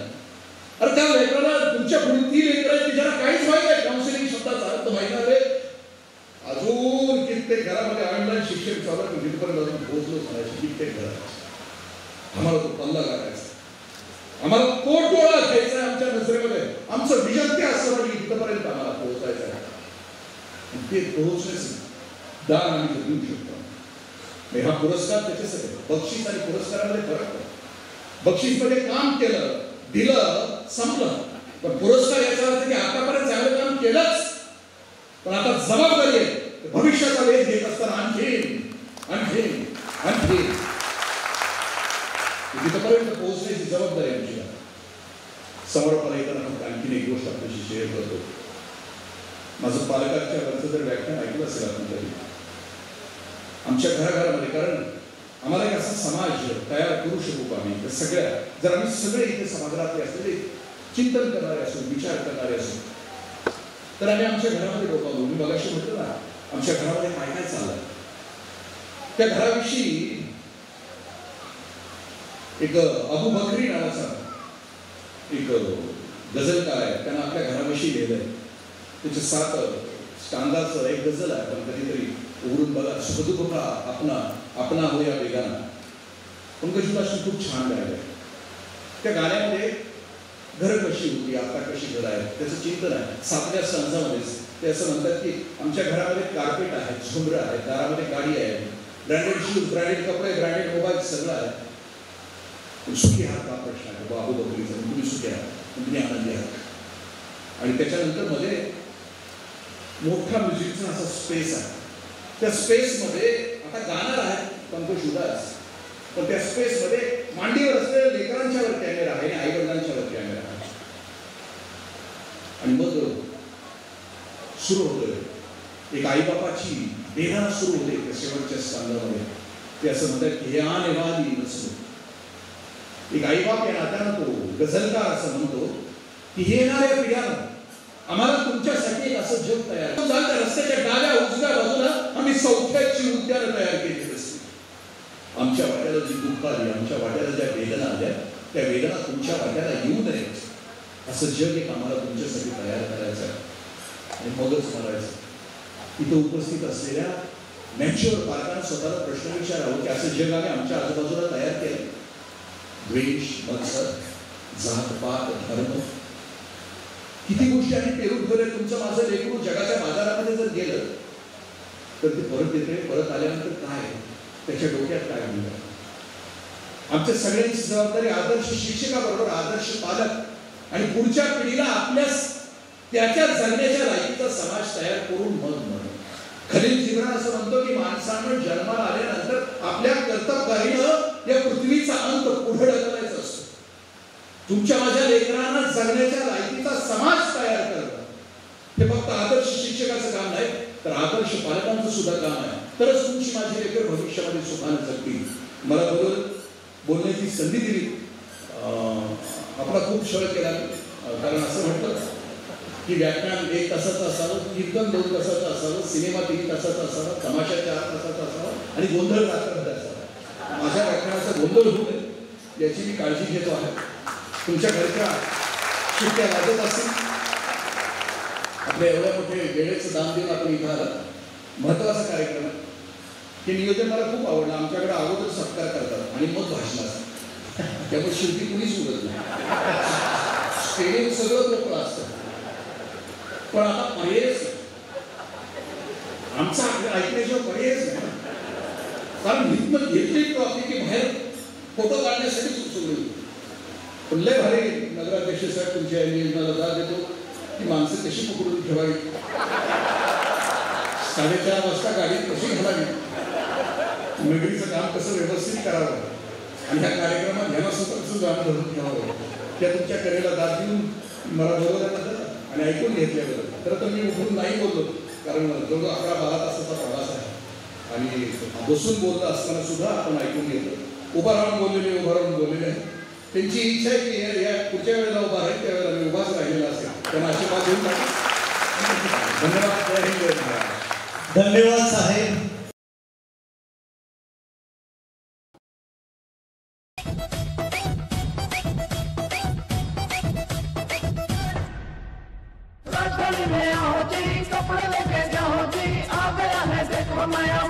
अरे त्या लेकराला तुमच्या पुढे ती लेकरं आहेत की ज्याला काहीच माहित आहे काउन्सिलिंग शब्दाचा अर्थ माहित आहे. अजून कित्येक घरामध्ये ऑनलाईन शिक्षण चालू आहे. तिथपर्यंत अजून पोहोचलो म्हणायचे कित्येक घरात. आम्हाला तो पल्ला गाठायचा, आम्हाला पोटडोळा घ्यायचा आहे आमच्या नजरेमध्ये. आमचं विजन ते असं वाटलं की तिथपर्यंत आम्हाला पोहोचायचं आहे. ते पोहोचण्याचं दान आम्ही देऊ शकतो. हा पुरस्कार त्याच्यासाठी. बक्षीस आणि पुरस्कारामध्ये फरक आहे. बक्षीसमध्ये काम केलं, दिलं, संपलं. पण पुरस्कार याचा अर्थ की आतापर्यंत चांगलं काम केलंच, पण आता जबाबदारी आहे. भविष्याचा वेध घेत असताना आणखी तिथपर्यंत पोहोचण्याची जबाबदारी आमची. समारोपाला येताना आणखीन एक गोष्ट आपल्याशी शेअर करतो. माझं पालकांच्या वरचं जर व्याख्यान ऐकलं असेल आपण तरी आमच्या घराघरामध्ये, कारण आम्हाला एक असा समाज तयार करू शकू का आम्ही तर सगळ्या, जर आम्ही सगळे इथे समाजातले असलेले चिंतन करणारे असो, विचार करणारे असो, तर आम्ही आमच्या घरामध्ये डोकावलो. मी मगाशी म्हटलं ना आमच्या घरामध्ये काय काय चाललंय. त्या घराविषयी एक अबू बकरी नावाचा एक गझलकार आहे. त्यांना आपल्या घराविषयी लिहिलंय. त्याचे 7 स्टांगाचं एक गझल आहे. पण कधीतरी उघडून बघा. सुखदुःखा आपणा हो या वेगाना. पंकज उदासी खूप छान गायलंय. त्या गाण्यामध्ये घर कशी होती, आता कशी घर आहे त्याचं चिंतन आहे. 7व्या स्टांजामध्येच ते असं म्हणतात की आमच्या घरामध्ये कार्पेट आहे, झुंबर आहे, दारामध्ये गाडी आहे, ब्रँडेड शूज, ब्रँडेड कपडे, ब्रँडेड मोबाईल सगळं आहे. सुखी आहात हा प्रश्न आहे बाबू बकरीचा. तुम्ही सुखी आहात, तुम्ही आनंदी आहात. आणि त्याच्यानंतर मध्ये मोठा म्युझिकचा असा स्पेस आहे. त्या स्पेसमध्ये आता गाणार आहे पंकज उदास. पण त्या स्पेसमध्ये मांडीवर असलेल्या लेकरांच्यावर कॅमेरा आहे आणि आईवडिलांच्यावर कॅमेरा आहे. आणि मग सुरू होतं एक आईबापाची वेदना सुरू होते त्या शेवटच्या स्टांगामध्ये. ते असं म्हणतात की हे आने वाली नसलो. एक आईबाप या नात्यानं तो गझलकार असं म्हणतो की येणाऱ्या पिढ्यानं आम्हाला तुमच्यासाठी एक असं जग तयार त्या रस्त्याच्या डाव्या उजव्या बाजूला आम्ही 4थ्याची उद्यानं तयार केली असती. आमच्या वाट्याला जी दुःख आली, आमच्या वाट्याला ज्या वेदना आल्या त्या वेदना तुमच्या वाट्याला येऊ नयेत असं जग एक आम्हाला तुमच्यासाठी तयार करायचं आहे. आणि मगच करायचं. इथं उपस्थित असलेल्या मॅच्युअर पालकांना स्वतःला प्रश्न विचारावं की असं जग आम्ही आमच्या आजूबाजूला तयार केलं. द्वेष, मत्सर, जात पात, धर्म किती गोष्टी आम्ही पेरून ठेवल्या. तुमचं माझं लेकरू जगाच्या बाजारामध्ये जर गेलं तर ते परत येते. परत आल्यानंतर काय त्याच्या डोक्यात काय होईल. आमच्या सगळ्यांची जबाबदारी आदर्श शिक्षकाबरोबर आदर्श पालक आणि पुढच्या पिढीला आपल्यास त्याच्या जगण्याच्या लायकीचा समाज तयार करून मग खलील जिब्रान असं म्हणतो की माणसानं जन्माला आल्यानंतर आपल्या कर्तबगारीनं या पृथ्वीचा अंत पुढे ढकलायचा असतो. तुमच्या माझ्या लेकरांना जगण्याच्या लायकीचा समाज तयार करणं हे फक्त आदर्श शिक्षकाचं काम नाही तर आदर्श पालकांचं सुद्धा काम आहे. तरच तुमची माझी लेकर भविष्यामध्ये सुखाने जगतील. मला बरोबर बोलण्याची संधी दिली. आपला खूप छळ केला. कारण असं म्हणतं की व्याख्यान 1 तासाचं असावं, कीर्तन 2 तासाचं असावं, सिनेमा 3 तासाचा असावा, तमाशा 4 तासाचा असावा आणि गोंधळ रात्रभर असावा. माझ्या व्याख्यानाचा गोंधळ होऊ नये याची मी काळजी घेतो आहे. तुमच्या घरच्या शिट्ट्या वाजत असतील. आपल्या एवढ्या मोठे वेळेचं दान देऊन आपण इथं आला. महत्वाचा कार्यक्रम आहे. हे नियोजन मला खूप आवडलं. आमच्याकडे अगोदर सत्कार करतात आणि मग भाषण असतात. त्यामुळे शिल्पी कुणीच उरत नाही. स्टेडियम सगळं मोकळं असतं. पण आता पर्यायच आमचा ऐकण्याशिवाय पर्यायच नाही. कारण हितनं घेतली ट्रॉफी की बाहेर फोटो काढण्यासाठी सुचवली. पण लय भारी नगराध्यक्ष साहेब तुमच्या नियोजनाला दाद देतो की माणसं कशी पकडून ठेवावी, 4:30 वाजता गाडीत कशी घालावी, नगरीचं काम कसं व्यवस्थित करावं आणि ह्या कार्यक्रमात ध्यानासंतचं जाणं धरून ठेवावं. त्या तुमच्या कलेला दाद देऊन मला बोलवल्याबद्दल आणि ऐकून घेतल्याबद्दल. खरं तर मी उठून नाही बोललो कारण जवळ 11-12 तासाचा प्रवास आहे आणि बसून बोलत असताना सुद्धा आपण ऐकून घेतो. उभा राहून बोललेले आहे. त्यांची इच्छा आहे की या पुढच्या वेळेला उभा राहील त्यावेळेला मी उभाच राहिलेला असेल. त्यांना आशीर्वाद देऊन धन्यवाद. जय हिंद. धन्यवाद साहेब. कपड़े लेके जाओ जी, आ गया है देखो नया